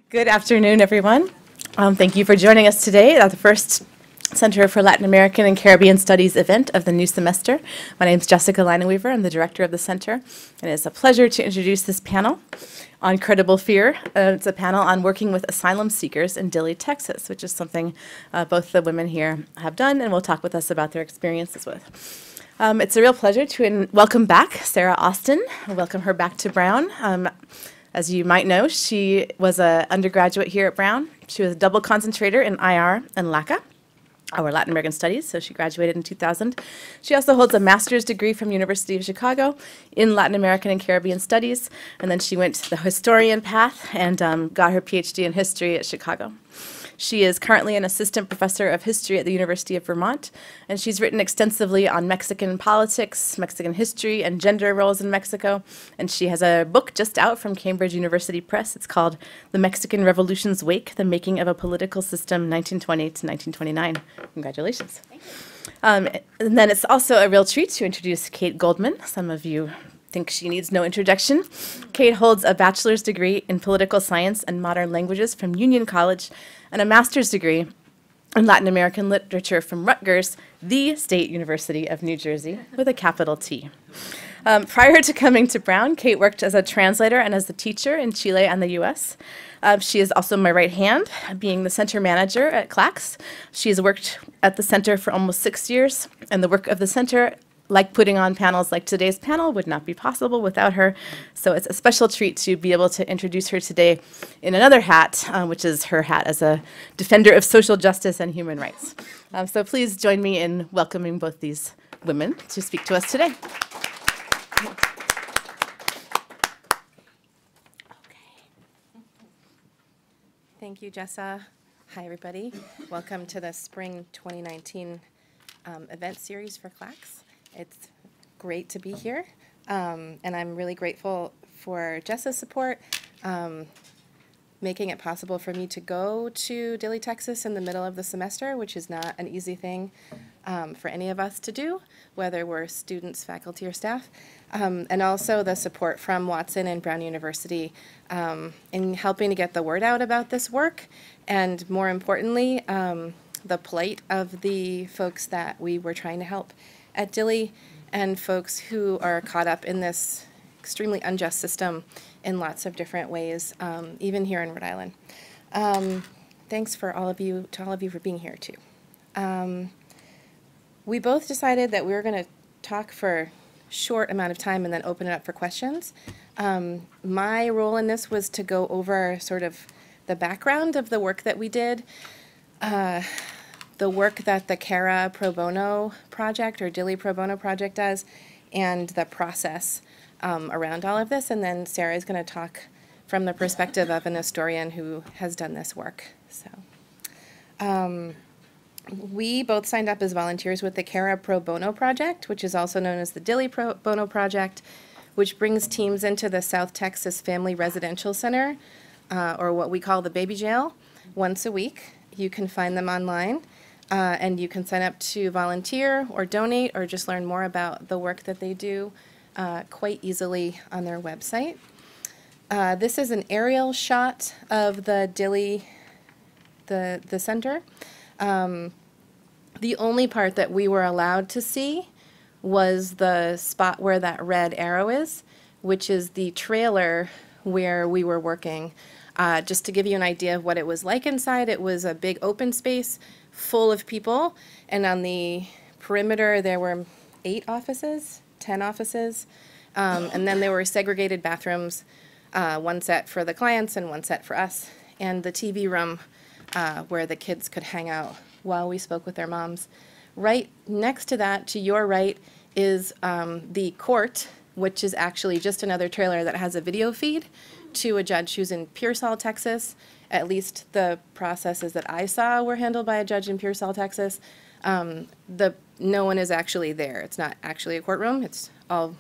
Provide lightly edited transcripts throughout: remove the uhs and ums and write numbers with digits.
Good afternoon, everyone. Thank you for joining us today at the first Center for Latin American and Caribbean Studies event of the new semester. My name is Jessica Leineweaver. I'm the director of the center, and it's a pleasure to introduce this panel on credible fear. It's a panel on working with asylum seekers in Dilley, Texas, which is something both the women here have done and will talk with us about their experiences with. It's a real pleasure to welcome back Sarah Osten. Welcome her back to Brown. As you might know, she was an undergraduate here at Brown. She was a double concentrator in IR and LACA, or Latin American Studies, so she graduated in 2000. She also holds a master's degree from University of Chicago in Latin American and Caribbean Studies, and then she went the historian path and got her PhD in history at Chicago. She is currently an assistant professor of history at the University of Vermont, and she's written extensively on Mexican politics, Mexican history, and gender roles in Mexico. And she has a book just out from Cambridge University Press. It's called The Mexican Revolution's Wake, The Making of a Political System, 1920 to 1929. Congratulations. Thank you. And then it's also a real treat to introduce Kate Goldman. Some of you think she needs no introduction. Kate holds a bachelor's degree in political science and modern languages from Union College and a master's degree in Latin American literature from Rutgers, the State University of New Jersey, with a capital T. Prior to coming to Brown, Kate worked as a translator and as a teacher in Chile and the US. She is also my right hand, being the center manager at CLACS. She has worked at the center for almost 6 years, and the work of the center, like putting on panels like today's panel, would not be possible without her. So it's a special treat to be able to introduce her today in another hat, which is her hat as a defender of social justice and human rights. So please join me in welcoming both these women to speak to us today. Thank you, Jessa. Hi, everybody. Welcome to the Spring 2019 event series for CLACS. It's great to be here, and I'm really grateful for Jessa's support, making it possible for me to go to Dilley, Texas in the middle of the semester, which is not an easy thing for any of us to do, whether we're students, faculty, or staff, and also the support from Watson and Brown University in helping to get the word out about this work, and more importantly, the plight of the folks that we were trying to help at Dilley and folks who are caught up in this extremely unjust system in lots of different ways, even here in Rhode Island. Thanks to all of you for being here too. We both decided that we were going to talk for a short amount of time and then open it up for questions. My role in this was to go over sort of the background of the work that we did, the work that the CARA Pro Bono project or Dilley Pro Bono project does, and the process around all of this. And then Sarah is going to talk from the perspective of an historian who has done this work. So we both signed up as volunteers with the CARA Pro Bono project, which is also known as the Dilley Pro Bono project, which brings teams into the South Texas Family Residential Center, or what we call the baby jail, once a week. You can find them online. And you can sign up to volunteer or donate or just learn more about the work that they do quite easily on their website. This is an aerial shot of the Dilley, the center. The only part that we were allowed to see was the spot where that red arrow is, which is the trailer where we were working. Just to give you an idea of what it was like inside, it was a big open space full of people, and on the perimeter there were 10 offices, and then there were segregated bathrooms, one set for the clients and one set for us, and the TV room where the kids could hang out while we spoke with their moms. Right next to that, to your right, is the court, which is actually just another trailer that has a video feed to a judge who's in Pearsall, Texas. At least the processes that I saw were handled by a judge in Pearsall, Texas. No one is actually there. It's not actually a courtroom. It's all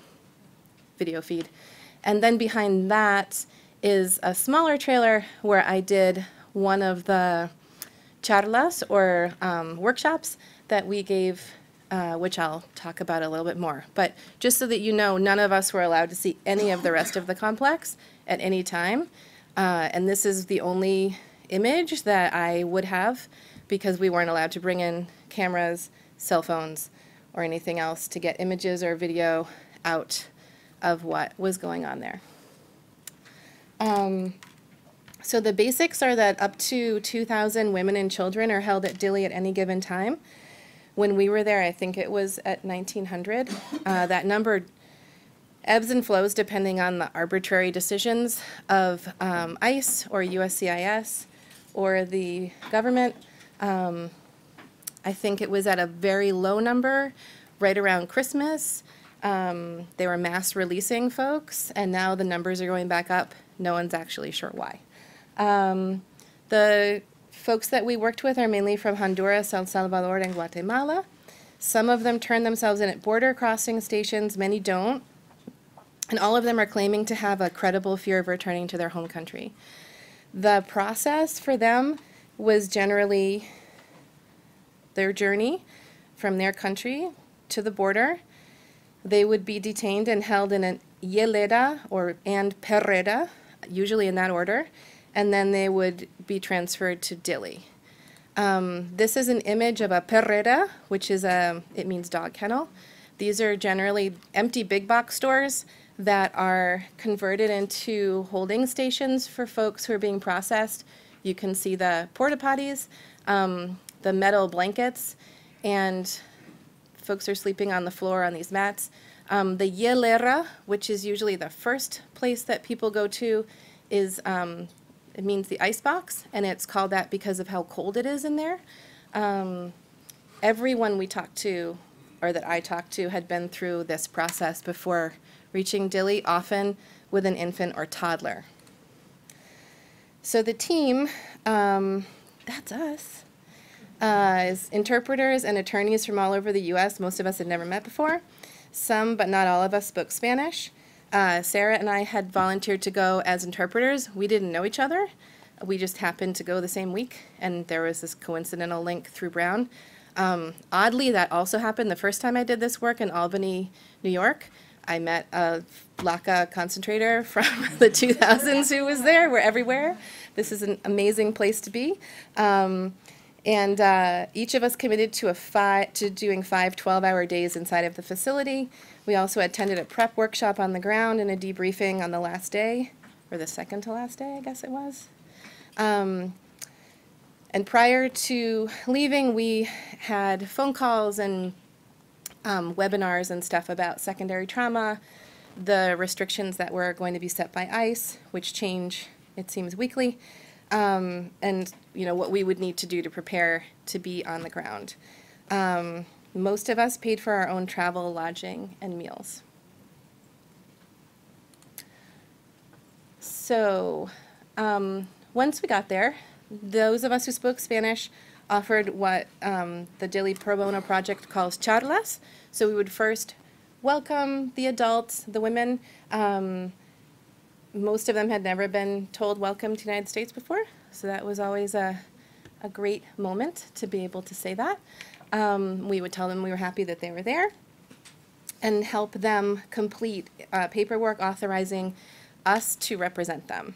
video feed. And then behind that is a smaller trailer where I did one of the charlas, or workshops, that we gave, which I'll talk about a little bit more. But just so that you know, none of us were allowed to see any of the rest of the complex at any time. And this is the only image that I would have because we weren't allowed to bring in cameras, cell phones, or anything else to get images or video out of what was going on there. So the basics are that up to 2,000 women and children are held at Dilley at any given time. When we were there, I think it was at 1,900. That number ebbs and flows depending on the arbitrary decisions of ICE or USCIS or the government. I think it was at a very low number right around Christmas. They were mass releasing folks, and now the numbers are going back up. No one's actually sure why. The folks that we worked with are mainly from Honduras, El Salvador, and Guatemala. Some of them turn themselves in at border crossing stations, many don't. And all of them are claiming to have a credible fear of returning to their home country. The process for them was generally their journey from their country to the border. They would be detained and held in an hielera and perrera, usually in that order, and then they would be transferred to Dilley. This is an image of a perrera, which is it means dog kennel. These are generally empty big box stores that are converted into holding stations for folks who are being processed. You can see the porta potties, the metal blankets, and folks are sleeping on the floor on these mats. The hielera, which is usually the first place that people go to, is it means the ice box, and it's called that because of how cold it is in there. Everyone we talked to, or that I talked to, had been through this process before reaching Dilley, often with an infant or toddler. So the team, that's us, is interpreters and attorneys from all over the U.S. Most of us had never met before. Some, but not all of us, spoke Spanish. Sarah and I had volunteered to go as interpreters. We didn't know each other. We just happened to go the same week, and there was this coincidental link through Brown. Oddly, that also happened the first time I did this work in Albany, New York. I met a LACA concentrator from the 2000s who was there. We're everywhere. This is an amazing place to be. And each of us committed to doing 5 12-hour days inside of the facility. We also attended a prep workshop on the ground and a debriefing on the last day, or the second to last day, I guess it was. And prior to leaving, we had phone calls and webinars and stuff about secondary trauma, the restrictions that were going to be set by ICE, which change, it seems, weekly, and what we would need to do to prepare to be on the ground. Most of us paid for our own travel, lodging, and meals. So once we got there, those of us who spoke Spanish offered what the Dilley Pro Bono Project calls Childless. So we would first welcome the adults, the women. Most of them had never been told welcome to the United States before, so that was always a great moment to be able to say that. We would tell them we were happy that they were there and help them complete paperwork authorizing us to represent them.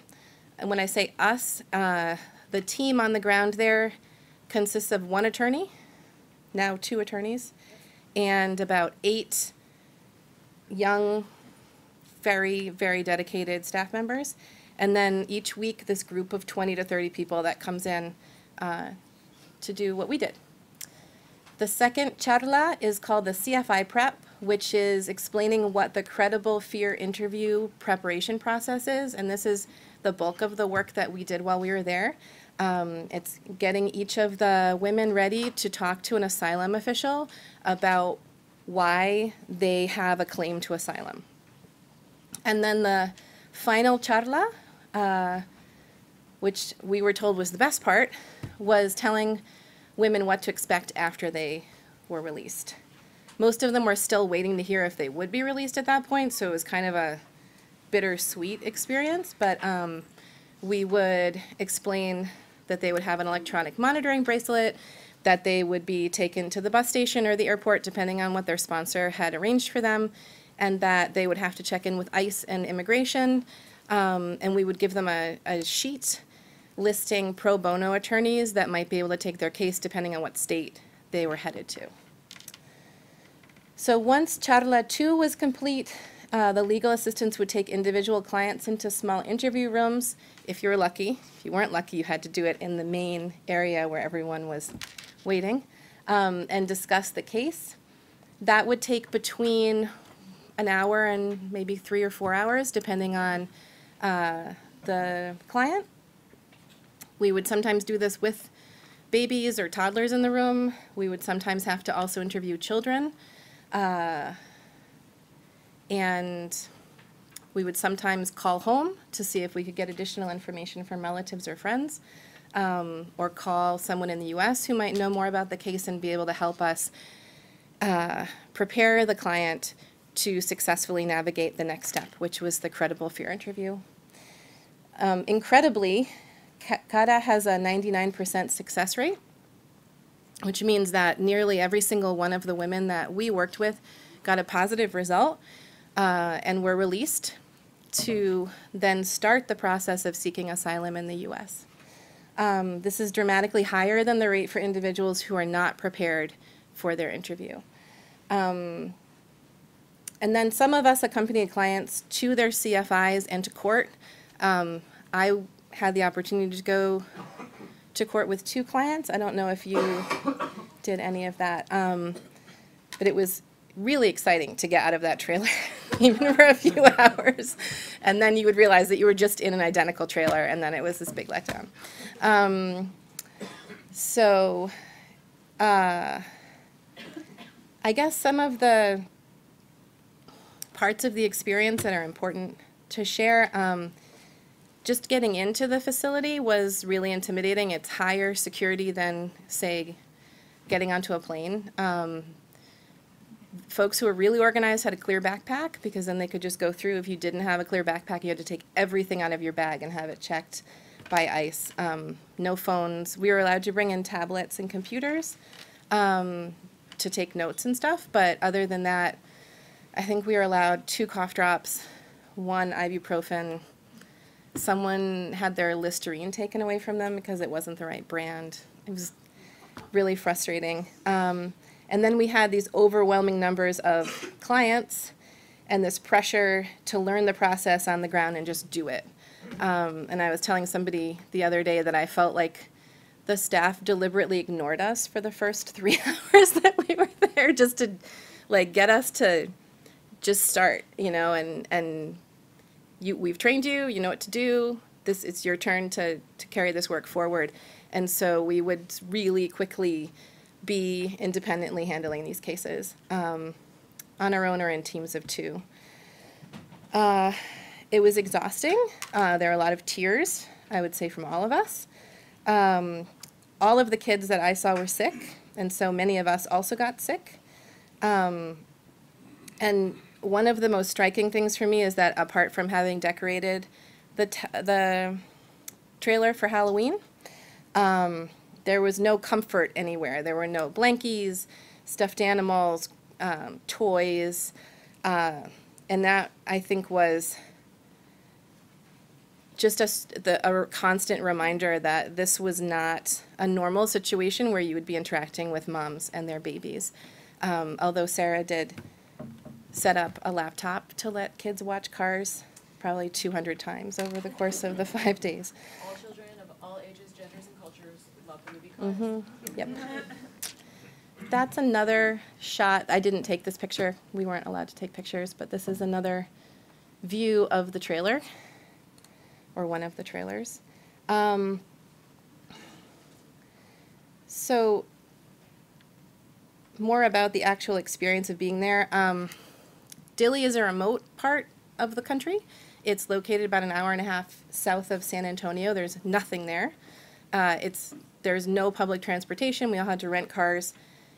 And when I say us, the team on the ground there consists of 1 attorney, now 2 attorneys, and about 8 young, very, very dedicated staff members. And then each week, this group of 20 to 30 people that comes in to do what we did. The second charla is called the CFI prep, which is explaining what the credible fear interview preparation process is. And this is the bulk of the work that we did while we were there. It's getting each of the women ready to talk to an asylum official about why they have a claim to asylum. And then the final charla, which we were told was the best part, was telling women what to expect after they were released. Most of them were still waiting to hear if they would be released at that point, so it was kind of a bittersweet experience, but we would explain that they would have an electronic monitoring bracelet, that they would be taken to the bus station or the airport, depending on what their sponsor had arranged for them, and that they would have to check in with ICE and immigration, And we would give them a sheet listing pro bono attorneys that might be able to take their case depending on what state they were headed to. So once Charla 2 was complete, the legal assistants would take individual clients into small interview rooms if you were lucky. If you weren't lucky, you had to do it in the main area where everyone was waiting, and discuss the case. That would take between an hour and maybe 3 or 4 hours, depending on the client. We would sometimes do this with babies or toddlers in the room. We would sometimes have to also interview children. And we would sometimes call home to see if we could get additional information from relatives or friends, or call someone in the U.S. who might know more about the case and be able to help us prepare the client to successfully navigate the next step, which was the credible fear interview. Incredibly, CADA has a 99% success rate, which means that nearly every single one of the women that we worked with got a positive result and were released to then start the process of seeking asylum in the U.S. This is dramatically higher than the rate for individuals who are not prepared for their interview. And then some of us accompanied clients to their CFIs and to court. I had the opportunity to go to court with 2 clients. I don't know if you did any of that, but it was really exciting to get out of that trailer, even for a few hours. And then you would realize that you were just in an identical trailer, and then it was this big letdown. I guess some of the parts of the experience that are important to share, just getting into the facility was really intimidating. It's higher security than, say, getting onto a plane. Folks who were really organized had a clear backpack, because then they could just go through. If you didn't have a clear backpack, you had to take everything out of your bag and have it checked by ICE. No phones. We were allowed to bring in tablets and computers to take notes and stuff, but other than that, I think we were allowed 2 cough drops, 1 ibuprofen. Someone had their Listerine taken away from them because it wasn't the right brand. It was really frustrating. And then we had these overwhelming numbers of clients and this pressure to learn the process on the ground and just do it. And I was telling somebody the other day that I felt like the staff deliberately ignored us for the first 3 hours that we were there, just to like get us to just start, you know, and we've trained you, you know what to do, it's your turn to carry this work forward. And so we would really quickly be independently handling these cases on our own or in teams of 2. It was exhausting. There were a lot of tears, I would say, from all of us. All of the kids that I saw were sick, and so many of us also got sick. And one of the most striking things for me is that apart from having decorated the trailer for Halloween, there was no comfort anywhere. There were no blankies, stuffed animals, toys, and that, I think, was just a constant reminder that this was not a normal situation where you would be interacting with moms and their babies. Although Sarah did set up a laptop to let kids watch Cars probably 200 times over the course of the 5 days. All children of all ages, genders, and cultures love the movie Cars. Yep. That's another shot. I didn't take this picture. We weren't allowed to take pictures, but this is another view of the trailer, or one of the trailers. So more about the actual experience of being there. Dilley is a remote part of the country. It's located about an hour and a half south of San Antonio. There's nothing there. There's no public transportation. We all had to rent cars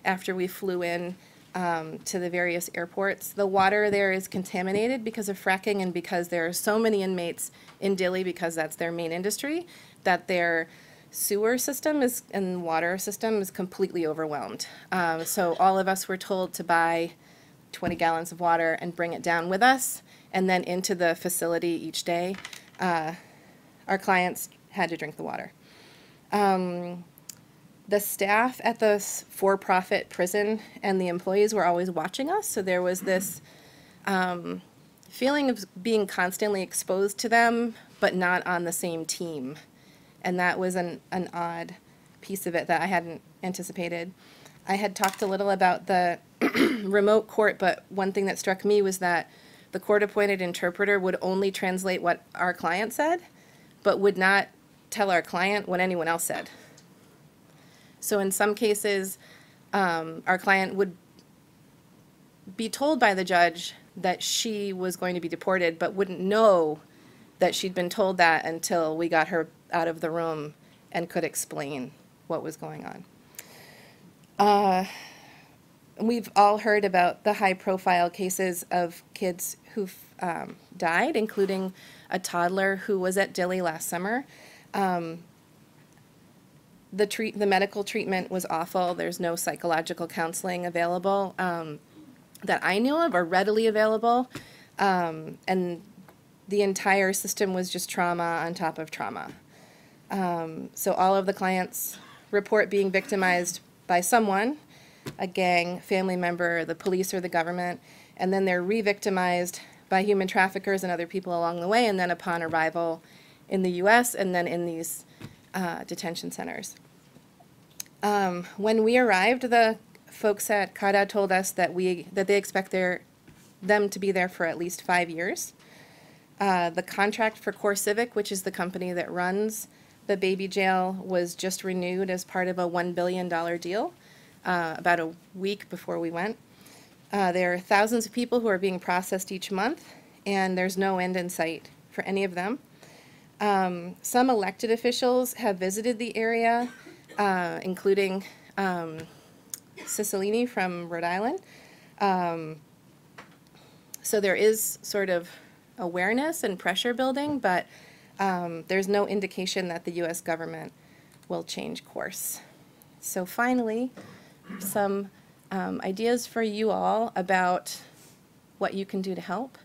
after we flew in to the various airports. The water there is contaminated because of fracking and because there are so many inmates in Dilley, because that's their main industry, that their sewer system and water system is completely overwhelmed. So all of us were told to buy 20 gallons of water and bring it down with us and then into the facility each day. our clients had to drink the water. The staff at the for-profit prison and the employees were always watching us, so there was this feeling of being constantly exposed to them, but not on the same team. And that was an odd piece of it that I hadn't anticipated. I had talked a little about the remote court, but one thing that struck me was that the court-appointed interpreter would only translate what our client said, but would not tell our client what anyone else said. So in some cases, our client would be told by the judge that she was going to be deported, but wouldn't know that she'd been told that until we got her out of the room and could explain what was going on. We've all heard about the high-profile cases of kids who've died, including a toddler who was at Dilley last summer. The medical treatment was awful. There's no psychological counseling available that I knew of or readily available. And the entire system was just trauma on top of trauma. So all of the clients report being victimized by someone, a gang, family member, the police, or the government, and then they're re-victimized by human traffickers and other people along the way, and then upon arrival in the U.S. and then in these detention centers. When we arrived, the folks at CADA told us that they expect them to be there for at least 5 years. The contract for Core Civic, which is the company that runs the baby jail, was just renewed as part of a $1 billion deal about a week before we went. There are thousands of people who are being processed each month, and there's no end in sight for any of them. Some elected officials have visited the area, including Cicilline from Rhode Island. So there is sort of awareness and pressure building, but there's no indication that the U.S. government will change course. So finally, some ideas for you all about what you can do to help.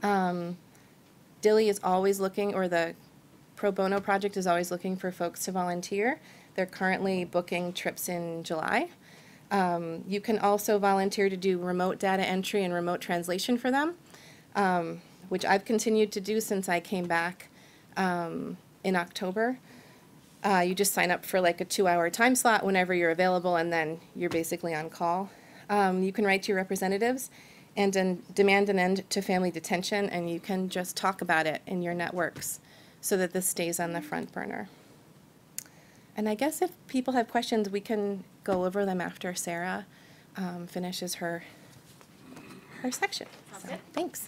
Dilley is always looking, or the Pro Bono project is always looking for folks to volunteer. They're currently booking trips in July. You can also volunteer to do remote data entry and remote translation for them, which I've continued to do since I came back in October. You just sign up for like a 2-hour time slot whenever you're available, and then you're basically on call. You can write to your representatives and demand an end to family detention, and you can just talk about it in your networks so that this stays on the front burner. And I guess if people have questions, we can go over them after Sarah finishes her section. So, thanks.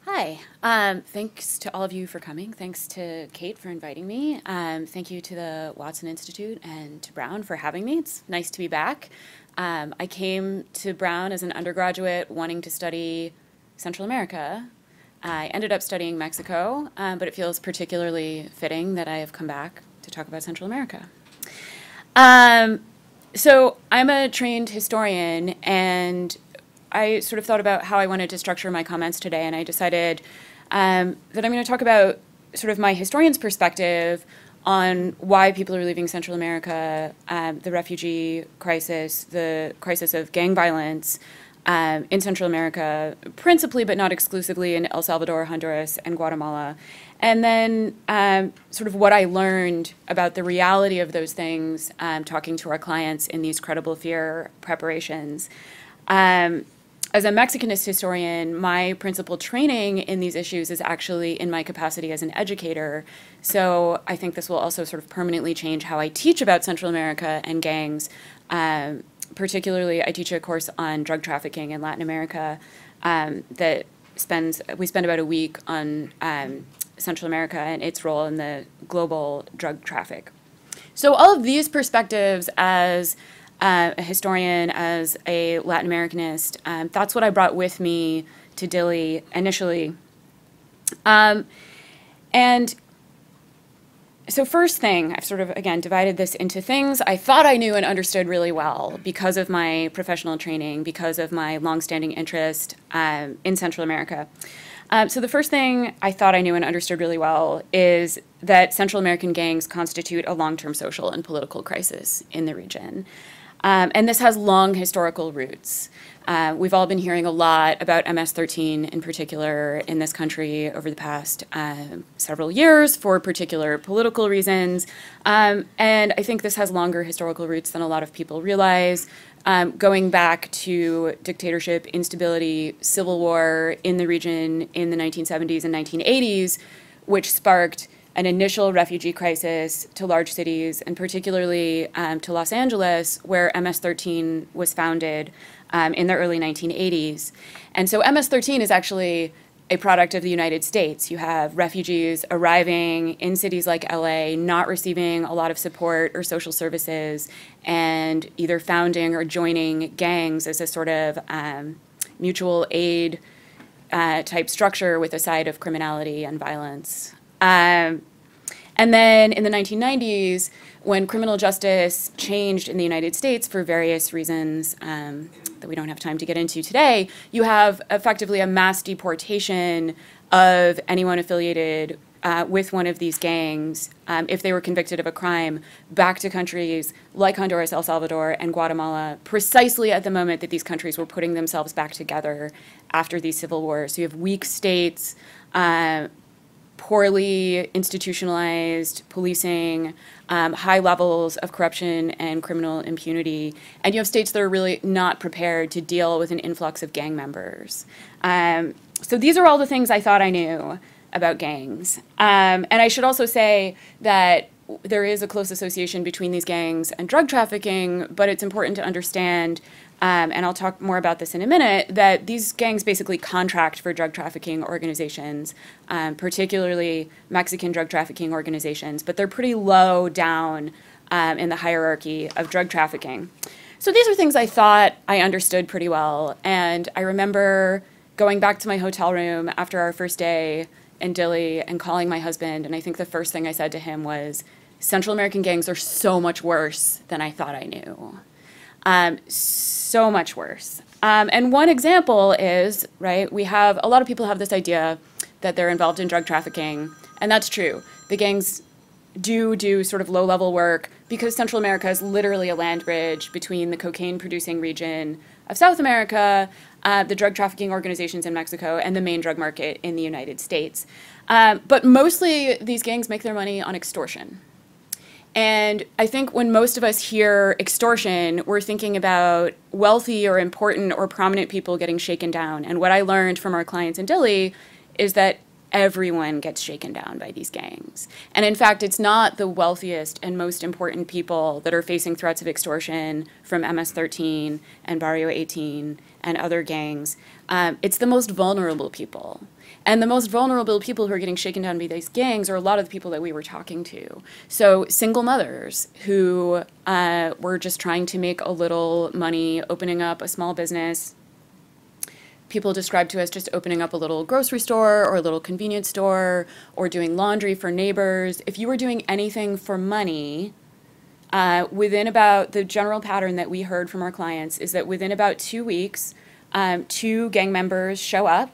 Hi. Thanks to all of you for coming. Thanks to Kate for inviting me. Thank you to the Watson Institute and to Brown for having me. It's nice to be back. I came to Brown as an undergraduate wanting to study Central America. I ended up studying Mexico, but it feels particularly fitting that I have come back to talk about Central America. So I'm a trained historian, and I sort of thought about how I wanted to structure my comments today, and I decided that I'm going to talk about sort of my historian's perspective on why people are leaving Central America, the refugee crisis, the crisis of gang violence in Central America, principally but not exclusively in El Salvador, Honduras, and Guatemala, and then sort of what I learned about the reality of those things talking to our clients in these credible fear preparations. As a Mexicanist historian, my principal training in these issues is actually in my capacity as an educator. So I think this will also sort of permanently change how I teach about Central America and gangs. Particularly, I teach a course on drug trafficking in Latin America we spend about a week on Central America and its role in the global drug traffic. So all of these perspectives as a historian, as a Latin Americanist, that's what I brought with me to Dilley initially. And So first thing, I've sort of, again, divided this into things I thought I knew and understood really well because of my professional training, because of my longstanding interest in Central America. So the first thing I thought I knew and understood really well is that Central American gangs constitute a long-term social and political crisis in the region. And this has long historical roots. We've all been hearing a lot about MS-13 in particular in this country over the past several years for particular political reasons. And I think this has longer historical roots than a lot of people realize. Going back to dictatorship, instability, civil war in the region in the 1970s and 1980s, which sparked an initial refugee crisis to large cities, and particularly to Los Angeles, where MS-13 was founded in the early 1980s. And so MS-13 is actually a product of the United States. You have refugees arriving in cities like LA, not receiving a lot of support or social services, and either founding or joining gangs as a sort of mutual aid type structure with a side of criminality and violence. And then in the 1990s, when criminal justice changed in the United States for various reasons that we don't have time to get into today, you have effectively a mass deportation of anyone affiliated with one of these gangs, if they were convicted of a crime, back to countries like Honduras, El Salvador, and Guatemala, precisely at the moment that these countries were putting themselves back together after these civil wars. So you have weak states, poorly institutionalized policing, high levels of corruption and criminal impunity, and you have states that are really not prepared to deal with an influx of gang members. So these are all the things I thought I knew about gangs. And I should also say that there is a close association between these gangs and drug trafficking, but it's important to understand, and I'll talk more about this in a minute, that these gangs basically contract for drug trafficking organizations, particularly Mexican drug trafficking organizations, but they're pretty low down in the hierarchy of drug trafficking. So these are things I thought I understood pretty well, and I remember going back to my hotel room after our first day in Dilley and calling my husband, and I think the first thing I said to him was, Central American gangs are so much worse than I thought I knew. So much worse. And one example is, right, we have, a lot of people have this idea that they're involved in drug trafficking, and that's true. The gangs do sort of low-level work because Central America is literally a land bridge between the cocaine-producing region of South America, the drug trafficking organizations in Mexico, and the main drug market in the United States. But mostly these gangs make their money on extortion. And I think when most of us hear extortion, we're thinking about wealthy or important or prominent people getting shaken down. And what I learned from our clients in Dilley is that everyone gets shaken down by these gangs. And in fact, it's not the wealthiest and most important people that are facing threats of extortion from MS-13 and Barrio 18 and other gangs. It's the most vulnerable people. And the most vulnerable people who are getting shaken down by these gangs are a lot of the people that we were talking to. So single mothers who were just trying to make a little money, opening up a small business. People described to us just opening up a little grocery store or a little convenience store or doing laundry for neighbors. If you were doing anything for money, within about, the general pattern that we heard from our clients is that within about 2 weeks, 2 gang members show up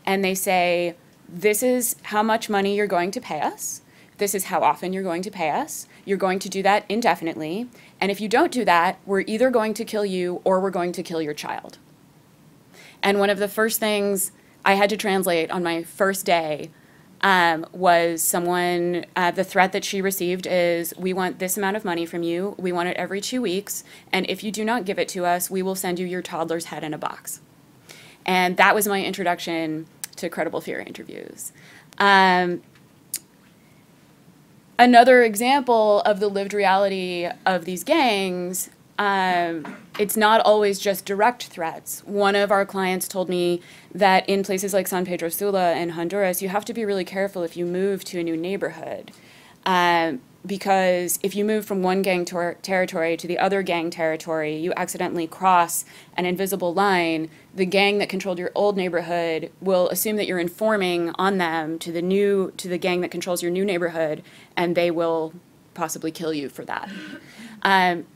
and they say, this is how much money you're going to pay us. This is how often you're going to pay us. You're going to do that indefinitely. And if you don't do that, we're either going to kill you or we're going to kill your child. And one of the first things I had to translate on my first day was someone, the threat that she received is, we want this amount of money from you, we want it every 2 weeks, and if you do not give it to us, we will send you your toddler's head in a box. And that was my introduction to credible fear interviews. Another example of the lived reality of these gangs, it's not always just direct threats. One of our clients told me that in places like San Pedro Sula in Honduras, you have to be really careful if you move to a new neighborhood. Because if you move from one gang territory to the other gang territory, you accidentally cross an invisible line. The gang that controlled your old neighborhood will assume that you're informing on them to the gang that controls your new neighborhood, and they will possibly kill you for that.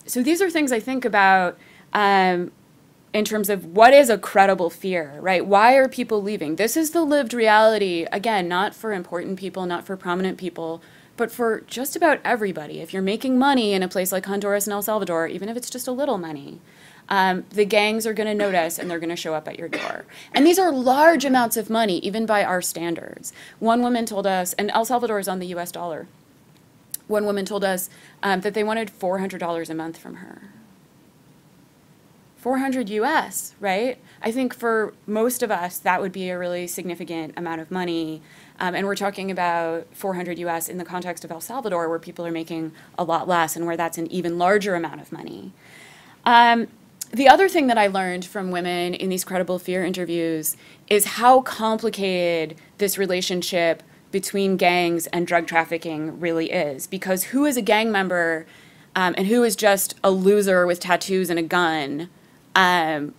So these are things I think about in terms of what is a credible fear, right? Why are people leaving? This is the lived reality, again, not for important people, not for prominent people, but for just about everybody. If you're making money in a place like Honduras and El Salvador, even if it's just a little money, the gangs are going to notice and they're going to show up at your door. And these are large amounts of money, even by our standards. One woman told us, and El Salvador is on the US dollar, one woman told us that they wanted $400 a month from her. 400 US, right? I think for most of us, that would be a really significant amount of money. And we're talking about 400 US in the context of El Salvador, where people are making a lot less and where that's an even larger amount of money. The other thing that I learned from women in these credible fear interviews is how complicated this relationship between gangs and drug trafficking really is. Because who is a gang member and who is just a loser with tattoos and a gun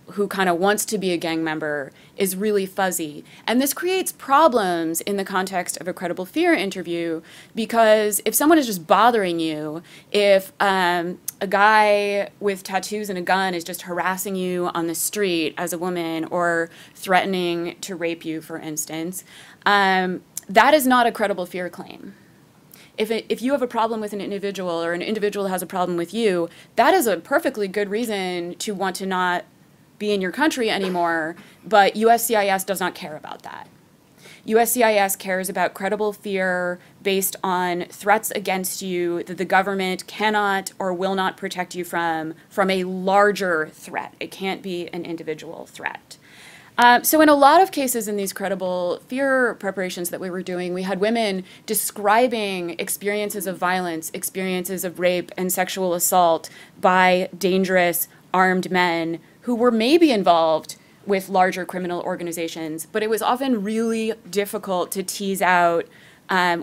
who kind of wants to be a gang member is really fuzzy. And this creates problems in the context of a credible fear interview, because if someone is just bothering you, if a guy with tattoos and a gun is just harassing you on the street as a woman or threatening to rape you, for instance, that is not a credible fear claim. If you have a problem with an individual or an individual has a problem with you, that is a perfectly good reason to want to not be in your country anymore, but USCIS does not care about that. USCIS cares about credible fear based on threats against you that the government cannot or will not protect you from a larger threat. It can't be an individual threat. So in a lot of cases in these credible fear preparations that we were doing, we had women describing experiences of violence, experiences of rape and sexual assault by dangerous armed men who were maybe involved with larger criminal organizations, but it was often really difficult to tease out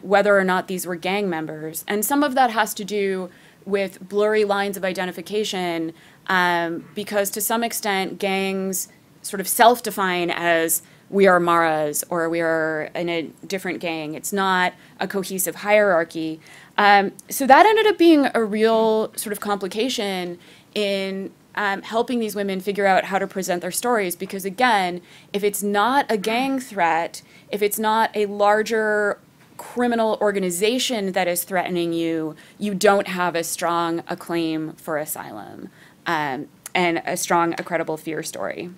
whether or not these were gang members. And some of that has to do with blurry lines of identification because to some extent gangs sort of self-define as we are Maras or we are in a different gang. It's not a cohesive hierarchy. So that ended up being a real sort of complication in helping these women figure out how to present their stories, because again, if it's not a gang threat, if it's not a larger criminal organization that is threatening you, you don't have as strong a claim for asylum and a credible fear story.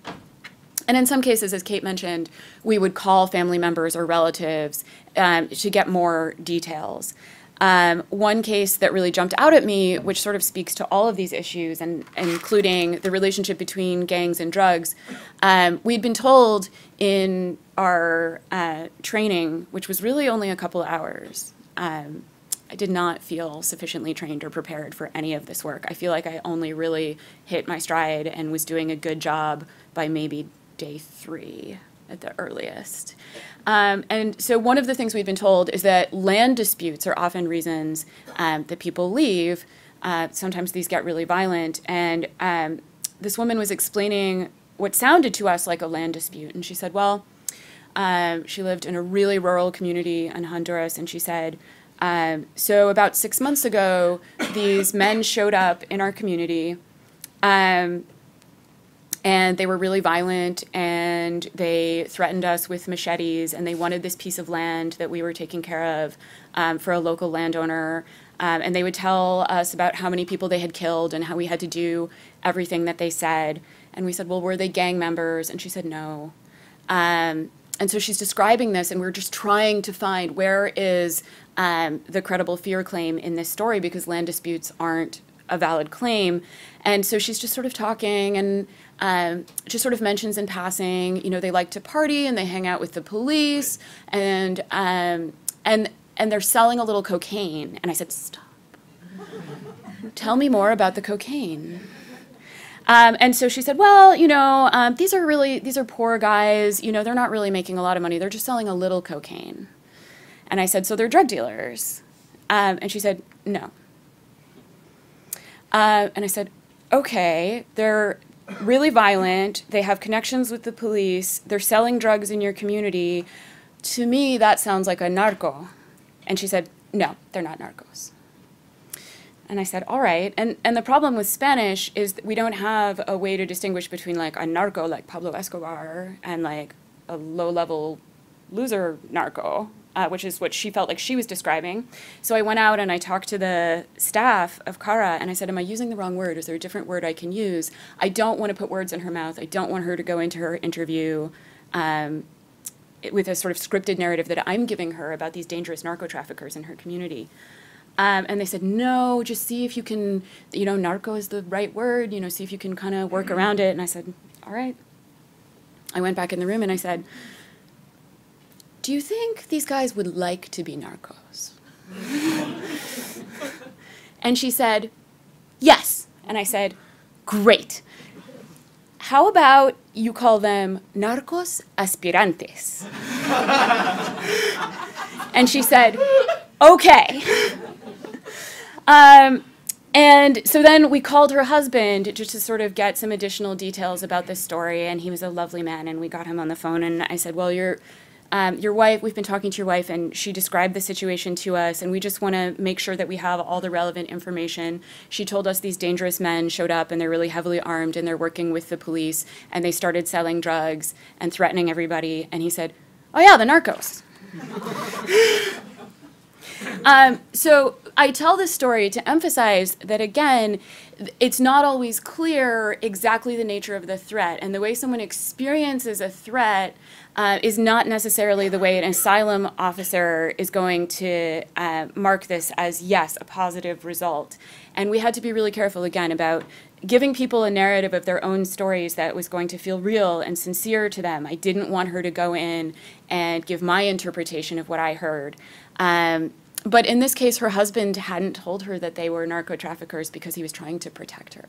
And in some cases, as Kate mentioned, we would call family members or relatives to get more details. One case that really jumped out at me, which sort of speaks to all of these issues, and including the relationship between gangs and drugs, we'd been told in our training, which was really only a couple hours, I did not feel sufficiently trained or prepared for any of this work. I feel like I only really hit my stride and was doing a good job by maybe day 3 at the earliest. And so one of the things we've been told is that land disputes are often reasons that people leave. Sometimes these get really violent. And this woman was explaining what sounded to us like a land dispute. And she said, well, she lived in a really rural community in Honduras. And she said, so about 6 months ago, these men showed up in our community. And they were really violent, and they threatened us with machetes, and they wanted this piece of land that we were taking care of for a local landowner. And they would tell us about how many people they had killed and how we had to do everything that they said. And we said, well, were they gang members? And she said, no. And so she's describing this, and we're just trying to find where is the credible fear claim in this story, because land disputes aren't a valid claim. And so she's just sort of talking, and just sort of mentions in passing, you know, they like to party and they hang out with the police, and they're selling a little cocaine. And I said, stop. Tell me more about the cocaine. And so she said, well, you know, these are poor guys. You know, they're not really making a lot of money. They're just selling a little cocaine. And I said, so they're drug dealers. And she said, no. And I said, okay, they're really violent. They have connections with the police. They're selling drugs in your community. To me, that sounds like a narco. And she said, no, they're not narcos. And I said, all right. And the problem with Spanish is that we don't have a way to distinguish between like a narco like Pablo Escobar and like a low-level loser narco, which is what she felt like she was describing. So I went out and I talked to the staff of CARA and I said, am I using the wrong word? Is there a different word I can use? I don't want to put words in her mouth. I don't want her to go into her interview with a sort of scripted narrative that I'm giving her about these dangerous narco traffickers in her community. And they said, no, just see if you can, narco is the right word, see if you can kind of work around it. And I said, all right. I went back in the room and I said, do you think these guys would like to be narcos? And she said, yes. And I said, great. How about you call them narcos aspirantes? And she said, okay. And so then we called her husband just to sort of get some additional details about this story, and he was a lovely man, and we got him on the phone, and I said, well, your wife, we've been talking to your wife, and she described the situation to us, and we just want to make sure that we have all the relevant information. She told us these dangerous men showed up, and they're really heavily armed, and they're working with the police, and they started selling drugs and threatening everybody, and he said, oh yeah, the narcos. So I tell this story to emphasize that, again, it's not always clear exactly the nature of the threat. And the way someone experiences a threat is not necessarily the way an asylum officer is going to mark this as, yes, a positive result. And we had to be really careful, again, about giving people a narrative of their own stories that was going to feel real and sincere to them. I didn't want her to go in and give my interpretation of what I heard. But in this case, her husband hadn't told her that they were narco traffickers because he was trying to protect her.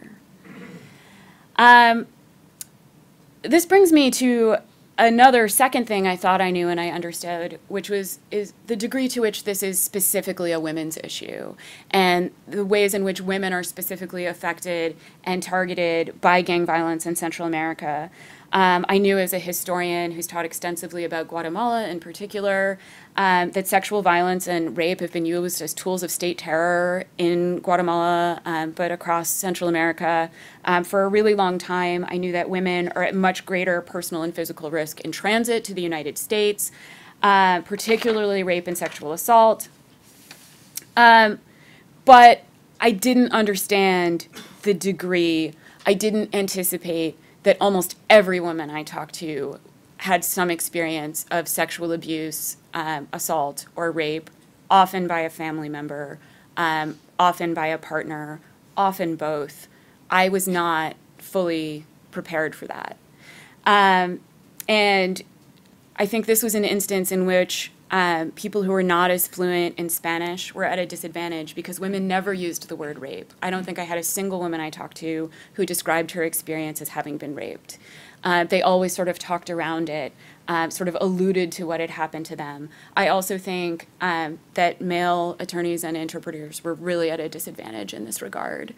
This brings me to another second thing I thought I knew and I understood, which is the degree to which this is specifically a women's issue and the ways in which women are specifically affected and targeted by gang violence in Central America. I knew as a historian who's taught extensively about Guatemala in particular, that sexual violence and rape have been used as tools of state terror in Guatemala, but across Central America for a really long time. I knew that women are at much greater personal and physical risk in transit to the United States, particularly rape and sexual assault. But I didn't understand the degree. I didn't anticipate that almost every woman I talked to had some experience of sexual abuse, assault, or rape, often by a family member, often by a partner, often both. I was not fully prepared for that. And I think this was an instance in which people who were not as fluent in Spanish were at a disadvantage because women never used the word rape. I don't think I had a single woman I talked to who described her experience as having been raped. They always sort of talked around it, sort of alluded to what had happened to them. I also think that male attorneys and interpreters were really at a disadvantage in this regard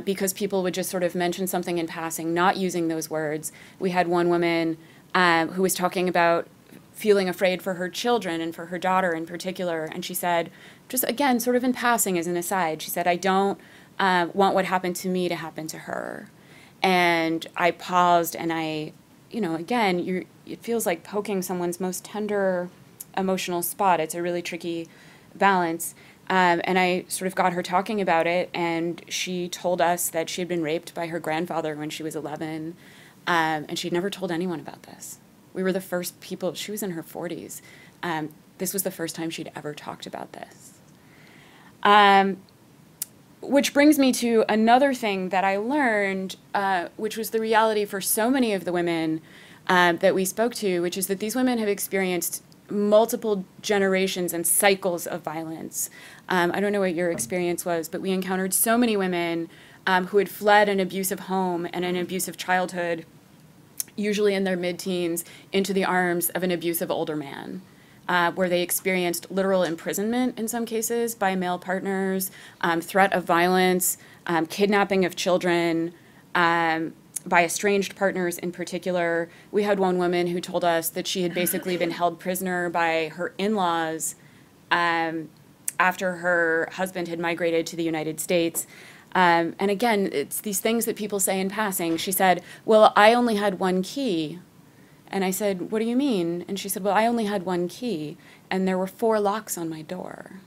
because people would just sort of mention something in passing, not using those words. We had one woman who was talking about feeling afraid for her children and for her daughter in particular. And she said, just again, sort of in passing as an aside, she said, I don't want what happened to me to happen to her. And I paused and I, again, it feels like poking someone's most tender emotional spot. It's a really tricky balance. And I sort of got her talking about it, and she told us that she had been raped by her grandfather when she was 11, and she'd never told anyone about this. We were the first people, she was in her 40s. This was the first time she'd ever talked about this. Which brings me to another thing that I learned, which was the reality for so many of the women that we spoke to, which is that these women have experienced multiple generations and cycles of violence. I don't know what your experience was, but we encountered so many women who had fled an abusive home and an abusive childhood, usually in their mid-teens, into the arms of an abusive older man. where they experienced literal imprisonment in some cases by male partners, threat of violence, kidnapping of children, by estranged partners in particular. We had one woman who told us that she had basically been held prisoner by her in-laws after her husband had migrated to the United States. And again, it's these things that people say in passing. She said, well, I only had one key. And I said, what do you mean? And she said, well, I only had one key, and there were 4 locks on my door.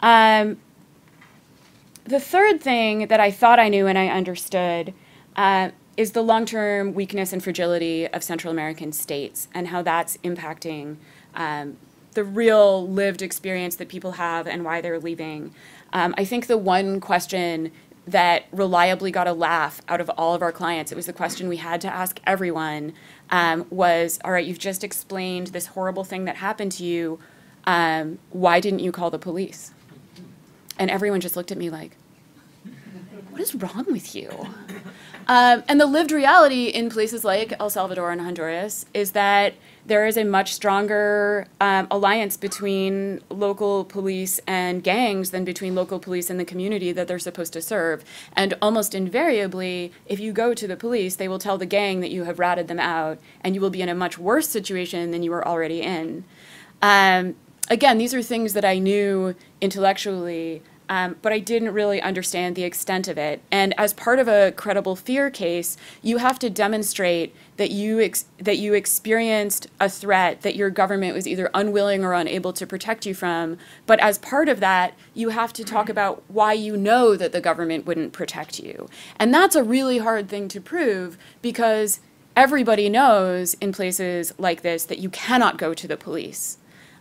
The third thing that I thought I knew and I understood is the long-term weakness and fragility of Central American states and how that's impacting the real lived experience that people have and why they're leaving. I think the one question that reliably got a laugh out of all of our clients, it was the question we had to ask everyone, was, all right, you've just explained this horrible thing that happened to you. Why didn't you call the police? And everyone just looked at me like, what is wrong with you? And the lived reality in places like El Salvador and Honduras is that there is a much stronger alliance between local police and gangs than between local police and the community that they're supposed to serve. And almost invariably, if you go to the police, they will tell the gang that you have ratted them out, and you will be in a much worse situation than you were already in. Again, these are things that I knew intellectually, but I didn't really understand the extent of it. And as part of a credible fear case, you have to demonstrate that you experienced a threat that your government was either unwilling or unable to protect you from. But as part of that, you have to talk about why you know that the government wouldn't protect you. And that's a really hard thing to prove, because everybody knows in places like this that you cannot go to the police.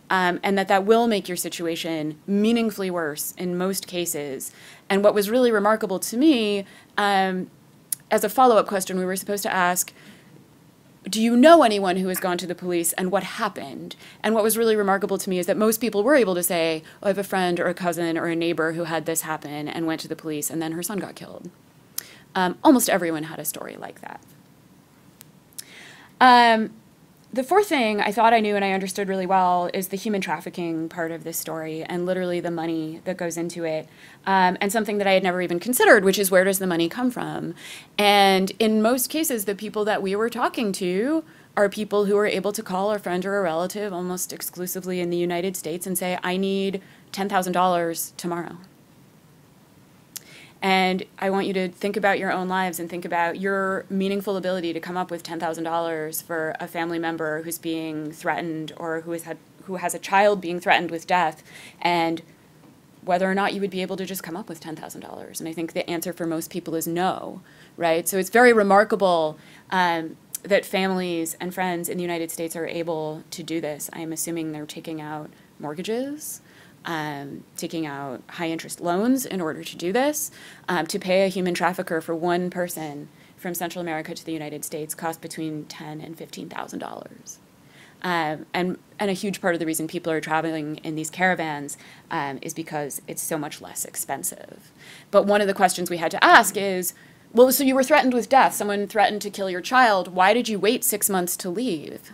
And that will make your situation meaningfully worse in most cases. And what was really remarkable to me, as a follow-up question, we were supposed to ask, do you know anyone who has gone to the police, and what happened? And what was really remarkable to me is that most people were able to say, oh, I have a friend or a cousin or a neighbor who had this happen and went to the police, and then her son got killed. Almost everyone had a story like that. The fourth thing I thought I knew and I understood really well is the human trafficking part of this story, and literally the money that goes into it, and something that I had never even considered, which is, where does the money come from? And in most cases, the people that we were talking to are people who are able to call a friend or a relative almost exclusively in the United States and say, I need $10,000 tomorrow. And I want you to think about your own lives and think about your meaningful ability to come up with $10,000 for a family member who's being threatened, or who has a child being threatened with death, and whether or not you would be able to just come up with $10,000. And I think the answer for most people is no, right? So it's very remarkable that families and friends in the United States are able to do this. I'm assuming they're taking out mortgages, taking out high-interest loans in order to do this. To pay a human trafficker for one person from Central America to the United States costs between $10,000 and $15,000. And a huge part of the reason people are traveling in these caravans is because it's so much less expensive. But one of the questions we had to ask is, well, so you were threatened with death. Someone threatened to kill your child. Why did you wait 6 months to leave?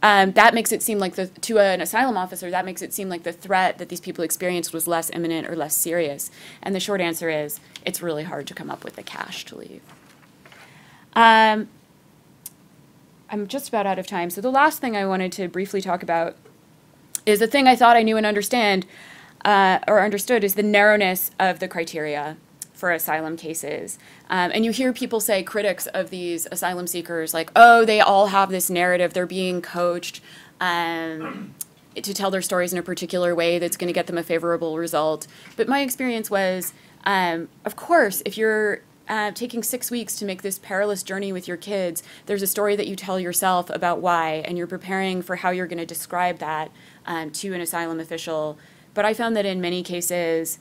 That makes it seem like, to an asylum officer, that makes it seem like the threat that these people experienced was less imminent or less serious. And the short answer is, it's really hard to come up with the cash to leave. I'm just about out of time. So the last thing I wanted to briefly talk about is the thing I thought I knew and understood is the narrowness of the criteria for asylum cases. And you hear people say, critics of these asylum seekers, like, oh, they all have this narrative, they're being coached to tell their stories in a particular way that's going to get them a favorable result. But my experience was, of course, if you're taking 6 weeks to make this perilous journey with your kids, there's a story that you tell yourself about why, and you're preparing for how you're going to describe that to an asylum official. But I found that in many cases,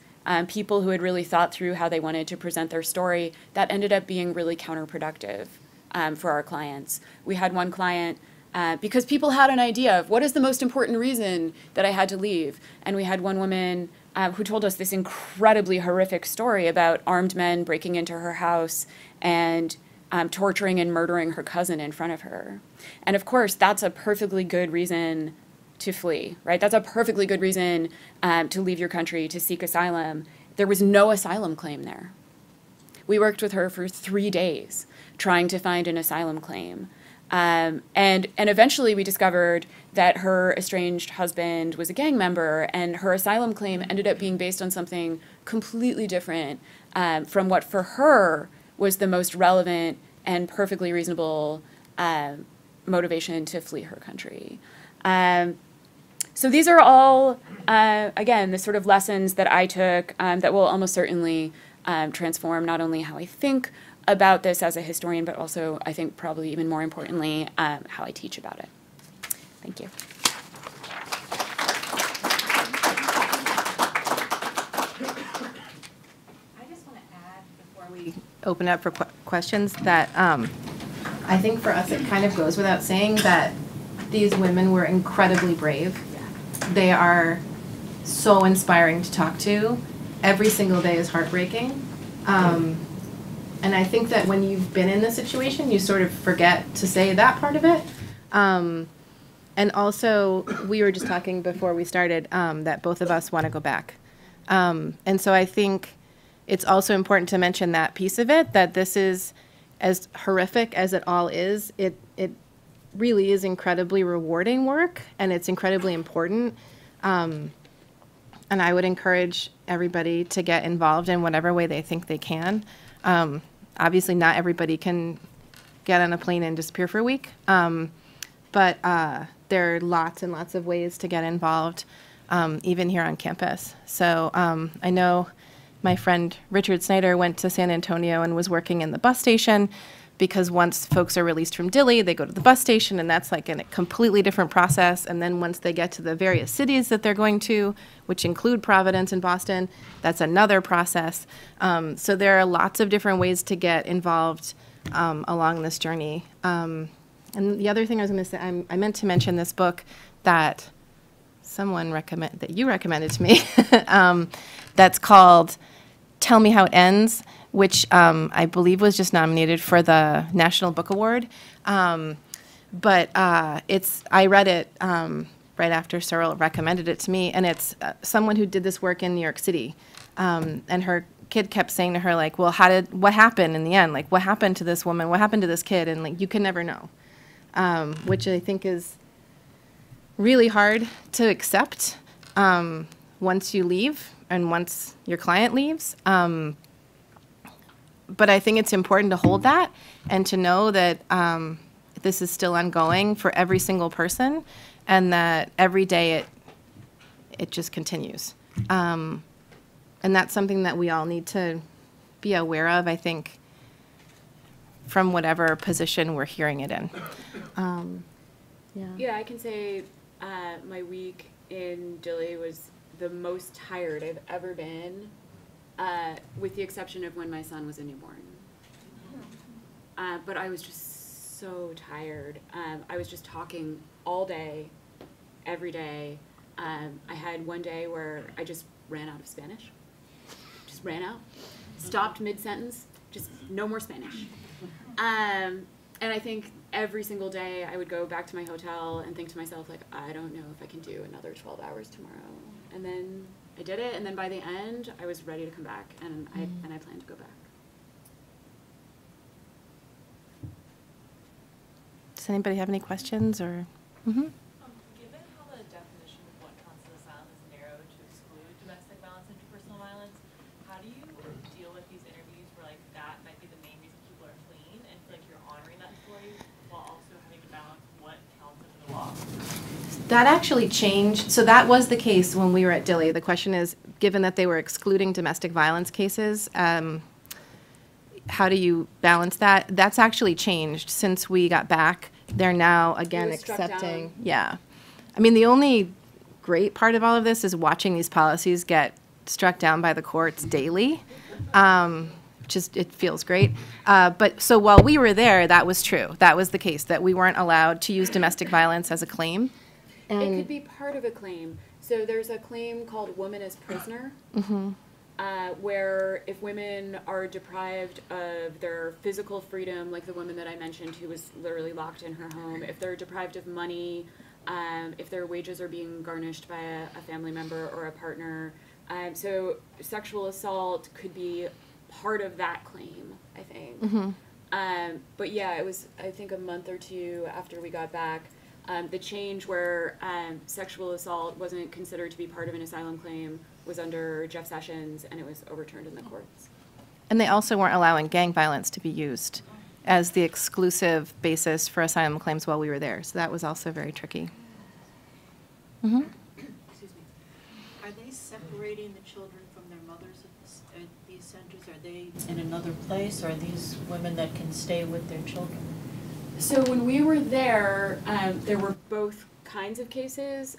people who had really thought through how they wanted to present their story, that ended up being really counterproductive for our clients. We had one client, because people had an idea of what is the most important reason that I had to leave. And we had one woman who told us this incredibly horrific story about armed men breaking into her house and torturing and murdering her cousin in front of her. And of course, that's a perfectly good reason to flee, right? That's a perfectly good reason to leave your country, to seek asylum. There was no asylum claim there. We worked with her for 3 days trying to find an asylum claim. And eventually we discovered that her estranged husband was a gang member, and her asylum claim ended up being based on something completely different from what for her was the most relevant and perfectly reasonable motivation to flee her country. So these are all, again, the sort of lessons that I took that will almost certainly transform not only how I think about this as a historian, but also, I think, probably even more importantly, how I teach about it. Thank you. I just want to add, before we open up for questions, that I think for us it kind of goes without saying that these women were incredibly brave. They are so inspiring to talk to. Every single day is heartbreaking. And I think that when you've been in the situation, you sort of forget to say that part of it. And also, we were just talking before we started that both of us want to go back. And so I think it's also important to mention that piece of it, that this is, as horrific as it all is, it really is incredibly rewarding work, and it's incredibly important. And I would encourage everybody to get involved in whatever way they think they can. Obviously, not everybody can get on a plane and disappear for a week, but there are lots and lots of ways to get involved, even here on campus. So I know my friend Richard Snyder went to San Antonio and was working in the bus station, because once folks are released from Dilley, they go to the bus station, and that's like a completely different process. And then once they get to the various cities that they're going to, which include Providence and Boston, that's another process. So there are lots of different ways to get involved along this journey. And the other thing I was going to say, I meant to mention this book that that you recommended to me, that's called Tell Me How It Ends, which I believe was just nominated for the National Book Award. But I read it right after Cyril recommended it to me, and it's someone who did this work in New York City. And her kid kept saying to her, like, well, what happened in the end? Like, what happened to this woman? What happened to this kid? And, like, you can never know, which I think is really hard to accept once you leave and once your client leaves. But I think it's important to hold that and to know that this is still ongoing for every single person, and that every day it just continues. And that's something that we all need to be aware of, I think, from whatever position we're hearing it in. Yeah, I can say my week in Dilley was the most tired I've ever been, with the exception of when my son was a newborn. But I was just so tired. I was just talking all day, every day. I had one day where I just ran out of Spanish. Just ran out. Stopped mid-sentence. Just no more Spanish. And I think every single day I would go back to my hotel and think to myself, like, I don't know if I can do another 12 hours tomorrow. And then I did it, and then by the end, I was ready to come back, and I plan to go back. Does anybody have any questions or? Mm-hmm. Given how the definition of what counts as asylum is narrowed to exclude domestic violence and interpersonal violence, how do you deal with these interviews where, like, that might be the main reason people are fleeing, and feel like you're honoring that story while also having to balance what counts under the law? That actually changed. So that was the case when we were at Dilley. The question is, given that they were excluding domestic violence cases, how do you balance that? That's actually changed since we got back. They're now, again, accepting. Yeah. I mean, the only great part of all of this is watching these policies get struck down by the courts daily. It feels great. But so while we were there, that was true. That was the case, that we weren't allowed to use domestic violence as a claim. It could be part of a claim. So there's a claim called woman as prisoner. Mm-hmm. where if women are deprived of their physical freedom, like the woman that I mentioned who was literally locked in her home, if they're deprived of money, if their wages are being garnished by a family member or a partner. So sexual assault could be part of that claim, I think. But yeah, it was, I think, a month or two after we got back, the change where sexual assault wasn't considered to be part of an asylum claim was under Jeff Sessions, and it was overturned in the courts. And they also weren't allowing gang violence to be used as the exclusive basis for asylum claims while we were there. So that was also very tricky. Excuse me. Are they separating the children from their mothers at these centers? Are they in another place, or are these women that can stay with their children? So when we were there were both kinds of cases.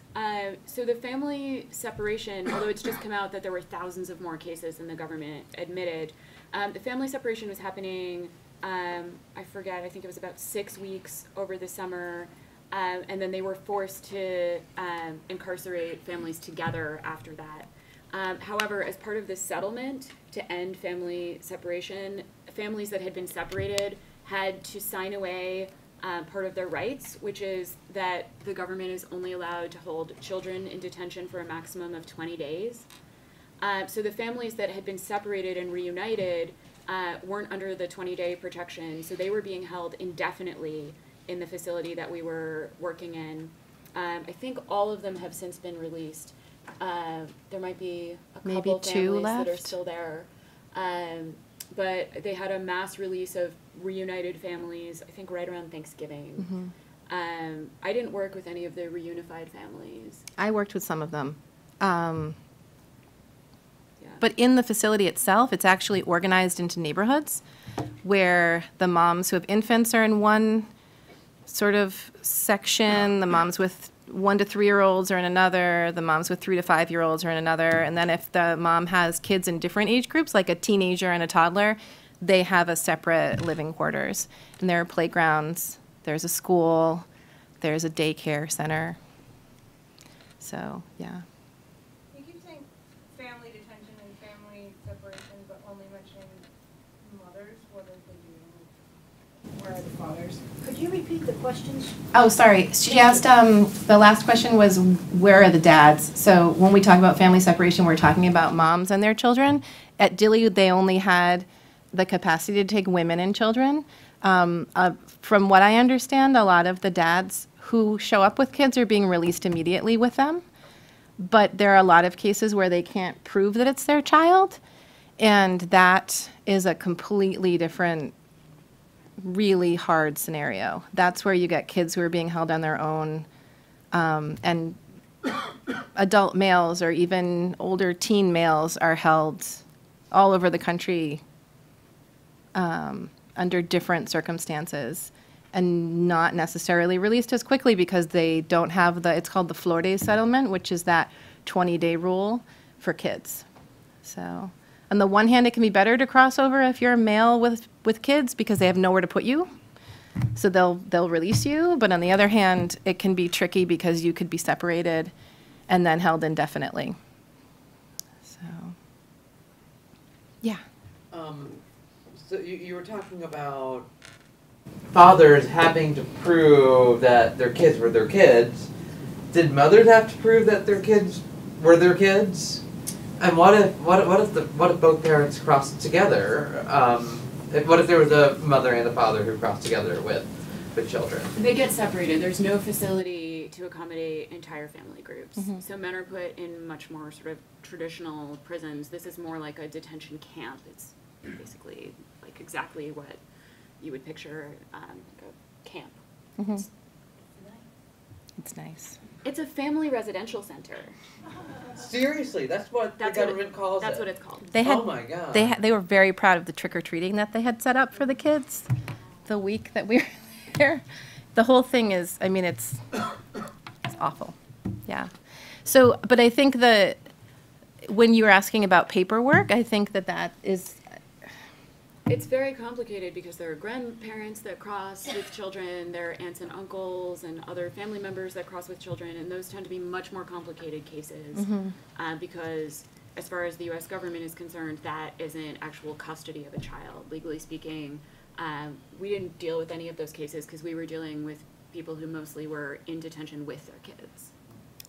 So the family separation, although it's just come out that there were thousands of more cases than the government admitted, the family separation was happening, I forget, I think it was about 6 weeks over the summer, and then they were forced to incarcerate families together after that. However, as part of the settlement to end family separation, families that had been separated had to sign away part of their rights, which is that the government is only allowed to hold children in detention for a maximum of 20 days. So the families that had been separated and reunited weren't under the 20-day protection, so they were being held indefinitely in the facility that we were working in. I think all of them have since been released. There might be a couple Maybe two families that are left? still there. But they had a mass release of reunited families, I think right around Thanksgiving. I didn't work with any of the reunified families. I worked with some of them. Yeah. But in the facility itself, it's actually organized into neighborhoods where the moms who have infants are in one sort of section, the moms with 1 to 3-year-olds are in another, the moms with 3 to 5-year-olds are in another, and then if the mom has kids in different age groups, like a teenager and a toddler, they have a separate living quarters. And there are playgrounds, there's a school, there's a daycare center. So, yeah. You keep saying family detention and family separation, but only mentioning mothers. What are they doing? Where are the fathers? Could you repeat the questions? Oh, sorry. She asked, the last question was, where are the dads? So when we talk about family separation, we're talking about moms and their children. At Dilley, they only had the capacity to take women and children. From what I understand, a lot of the dads who show up with kids are being released immediately with them. But there are a lot of cases where they can't prove that it's their child. And that is a completely different, really hard scenario. That's where you get kids who are being held on their own, and adult males or even older teen males are held all over the country under different circumstances and not necessarily released as quickly because they don't have it's called the Flores settlement, which is that 20-day rule for kids. So on the one hand, it can be better to cross over if you're a male with kids because they have nowhere to put you. So they'll release you. But on the other hand, it can be tricky because you could be separated and then held indefinitely. So, yeah. So you were talking about fathers having to prove that their kids were their kids. Did mothers have to prove that their kids were their kids? And what if both parents crossed together? What if there was a mother and a father who crossed together with children? They get separated. There's no facility to accommodate entire family groups. Mm-hmm. So men are put in much more sort of traditional prisons. This is more like a detention camp. It's basically like exactly what you would picture a camp. Mm-hmm. It's nice. It's a family residential center. Seriously, that's what the government calls it. That's what it's called. They had, oh my God. They were very proud of the trick-or-treating that they had set up for the kids the week that we were there. The whole thing is, I mean, it's awful. Yeah. So, but I think when you were asking about paperwork, I think that is... It's very complicated because there are grandparents that cross with children, there are aunts and uncles and other family members that cross with children, and those tend to be much more complicated cases because as far as the U.S. government is concerned, that isn't actual custody of a child. Legally speaking, we didn't deal with any of those cases because we were dealing with people who mostly were in detention with their kids.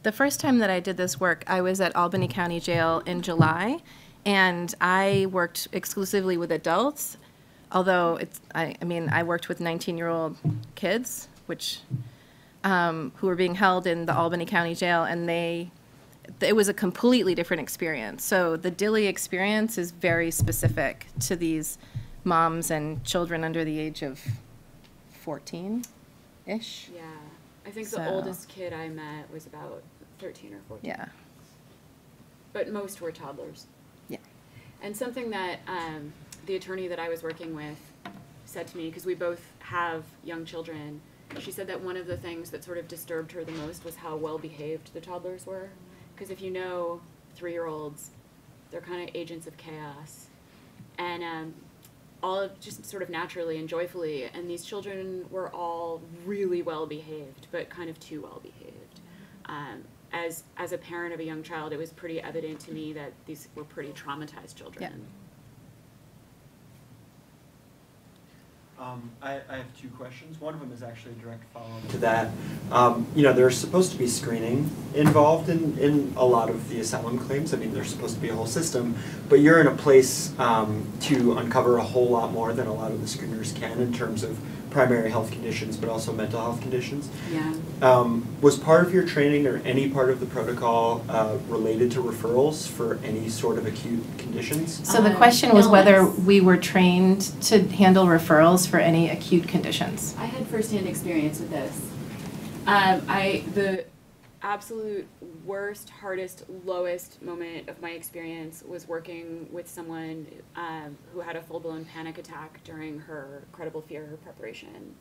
The first time that I did this work, I was at Albany County Jail in July, and I worked exclusively with adults, although I worked with 19-year-old kids, which who were being held in the Albany County Jail, and it was a completely different experience. So the Dilley experience is very specific to these moms and children under the age of 14-ish. Yeah. I think the oldest kid I met was about 13 or 14. Yeah. But most were toddlers. Yeah. And something that the attorney that I was working with said to me, because we both have young children, she said that one of the things that sort of disturbed her the most was how well behaved the toddlers were. Because if you know 3-year-olds, they're kind of agents of chaos. And all of just sort of naturally and joyfully, and these children were all really well behaved, but kind of too well behaved. As a parent of a young child, it was pretty evident to me that these were pretty traumatized children. Yeah. I have 2 questions. One of them is actually a direct follow-up to that. There's supposed to be screening involved in a lot of the asylum claims. I mean, there's supposed to be a whole system, but you're in a place to uncover a whole lot more than a lot of the screeners can in terms of primary health conditions, but also mental health conditions. Yeah. Was part of your training or any part of the protocol related to referrals for any sort of acute conditions? So the question was whether we were trained to handle referrals for any acute conditions. I had firsthand experience with this. The absolute worst, hardest, lowest moment of my experience was working with someone who had a full-blown panic attack during her credible fear preparation.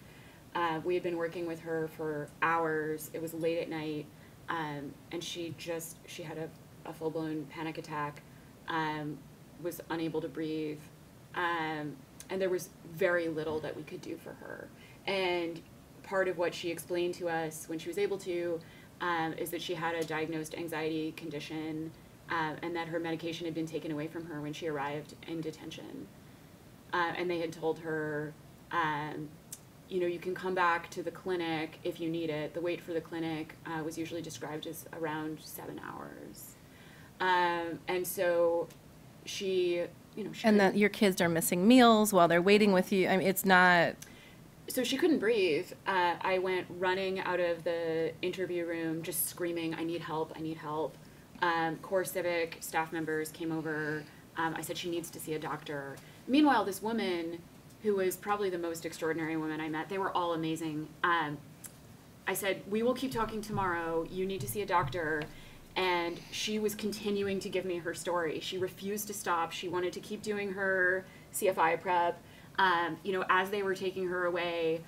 We had been working with her for hours. It was late at night, and she had a full-blown panic attack, was unable to breathe, and there was very little that we could do for her. And part of what she explained to us when she was able to is that she had a diagnosed anxiety condition, and that her medication had been taken away from her when she arrived in detention. And they had told her, you can come back to the clinic if you need it. The wait for the clinic was usually described as around 7 hours. And so she and that your kids are missing meals while they're waiting with you. I mean, it's not... So she couldn't breathe. I went running out of the interview room just screaming, I need help, I need help. Core Civic staff members came over. I said she needs to see a doctor. Meanwhile, this woman, who was probably the most extraordinary woman I met, they were all amazing. I said, we will keep talking tomorrow. You need to see a doctor. And she was continuing to give me her story. She refused to stop. She wanted to keep doing her CFI prep. As they were taking her away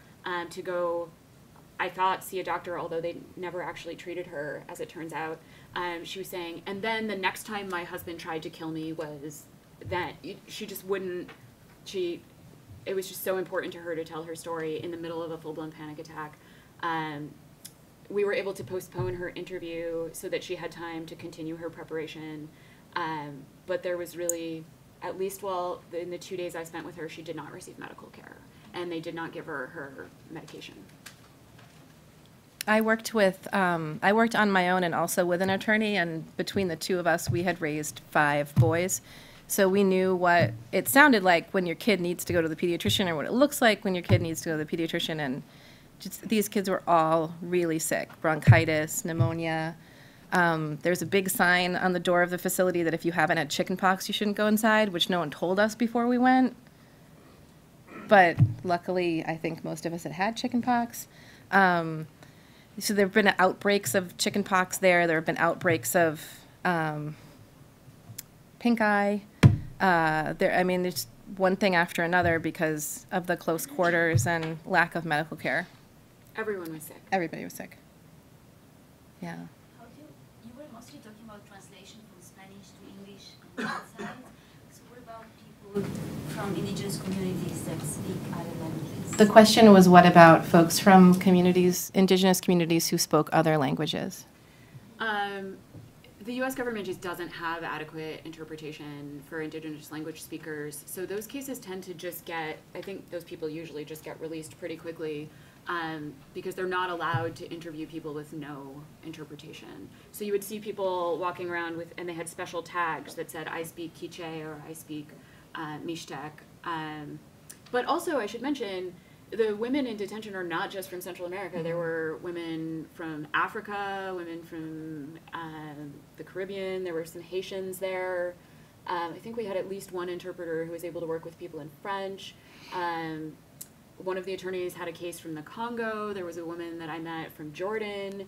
to go, I thought, see a doctor, although they never actually treated her, as it turns out. She was saying, and then the next time my husband tried to kill me was that she just wouldn't, it was just so important to her to tell her story in the middle of a full-blown panic attack. We were able to postpone her interview so that she had time to continue her preparation. But there was really, at least in the 2 days I spent with her, she did not receive medical care, and they did not give her her medication. I worked on my own and also with an attorney, and between the two of us, we had raised 5 boys. So we knew what it sounded like when your kid needs to go to the pediatrician, or what it looks like when your kid needs to go to the pediatrician. And just, these kids were all really sick, bronchitis, pneumonia. There's a big sign on the door of the facility that if you haven't had chickenpox, you shouldn't go inside, which no one told us before we went. But luckily, I think most of us had chickenpox. So there have been outbreaks of chickenpox there. There have been outbreaks of pink eye. There's one thing after another because of the close quarters and lack of medical care. Everyone was sick. Everybody was sick. Yeah. You were mostly talking about translation from Spanish to English on one side. So what about people from indigenous communities that speak other languages? The question was, what about folks from indigenous communities who spoke other languages? The U.S. government just doesn't have adequate interpretation for indigenous language speakers. So those cases tend to just get, I think those people usually just get released pretty quickly because they're not allowed to interview people with no interpretation. So you would see people walking around with, and they had special tags that said, I speak Quiche or I speak Mixtec. But also, I should mention, the women in detention are not just from Central America. There were women from Africa, women from the Caribbean. There were some Haitians there. I think we had at least one interpreter who was able to work with people in French. One of the attorneys had a case from the Congo. There was a woman that I met from Jordan.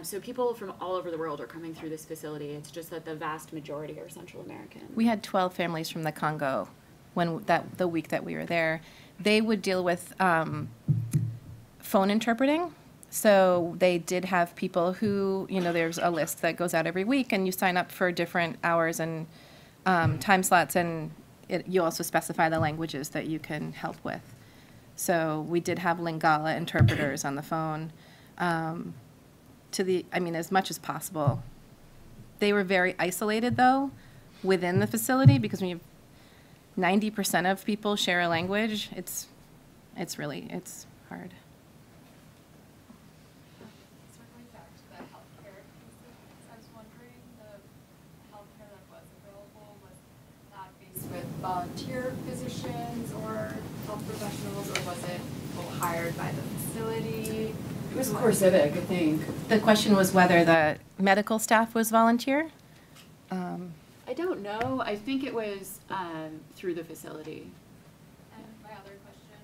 So people from all over the world are coming through this facility. It's just that the vast majority are Central American. We had 12 families from the Congo the week that we were there. They would deal with phone interpreting. So they did have people who, there's a list that goes out every week, and you sign up for different hours and time slots, and you also specify the languages that you can help with. So we did have Lingala interpreters on the phone as much as possible. They were very isolated, though, within the facility, because when you 90% of people share a language, it's hard. Circling back to the healthcare piece, I was wondering, the healthcare that was available, was that based with volunteer physicians or health professionals, or was it hired by the facility? It was core civic, I think. The question was whether the medical staff was volunteer. I don't know. I think it was through the facility. And my other question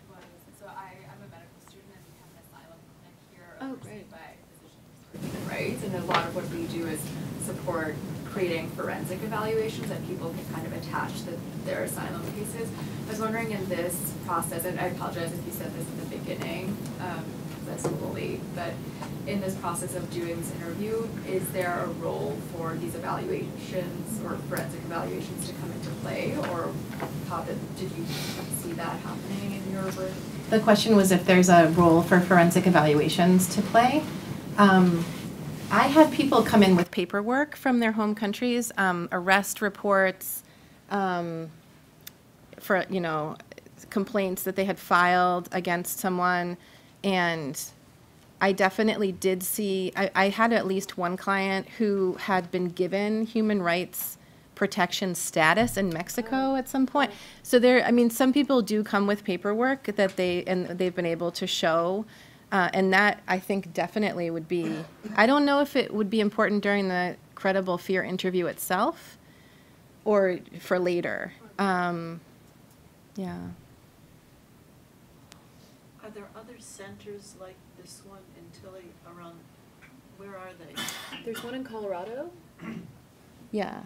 was, so I'm a medical student and we have an asylum clinic here overseen by Physicians for Human Rights, and a lot of what we do is support creating forensic evaluations that people can kind of attach to their asylum cases. I was wondering in this process, and I apologize if you said this in the beginning, that's a little late, but in this process of doing this interview, is there a role for these evaluations or forensic evaluations to come into play, or how did you see that happening in your work? The question was if there's a role for forensic evaluations to play. I had people come in with paperwork from their home countries, arrest reports, for, complaints that they had filed against someone. And I definitely did see, I had at least one client who had been given human rights protection status in Mexico at some point. So some people do come with paperwork that they've been able to show. And that, I think, definitely would be, I don't know if it would be important during the credible fear interview itself or for later. Yeah. Are there other centers like this one in Dilley around, where are they? There's one in Colorado. Yeah.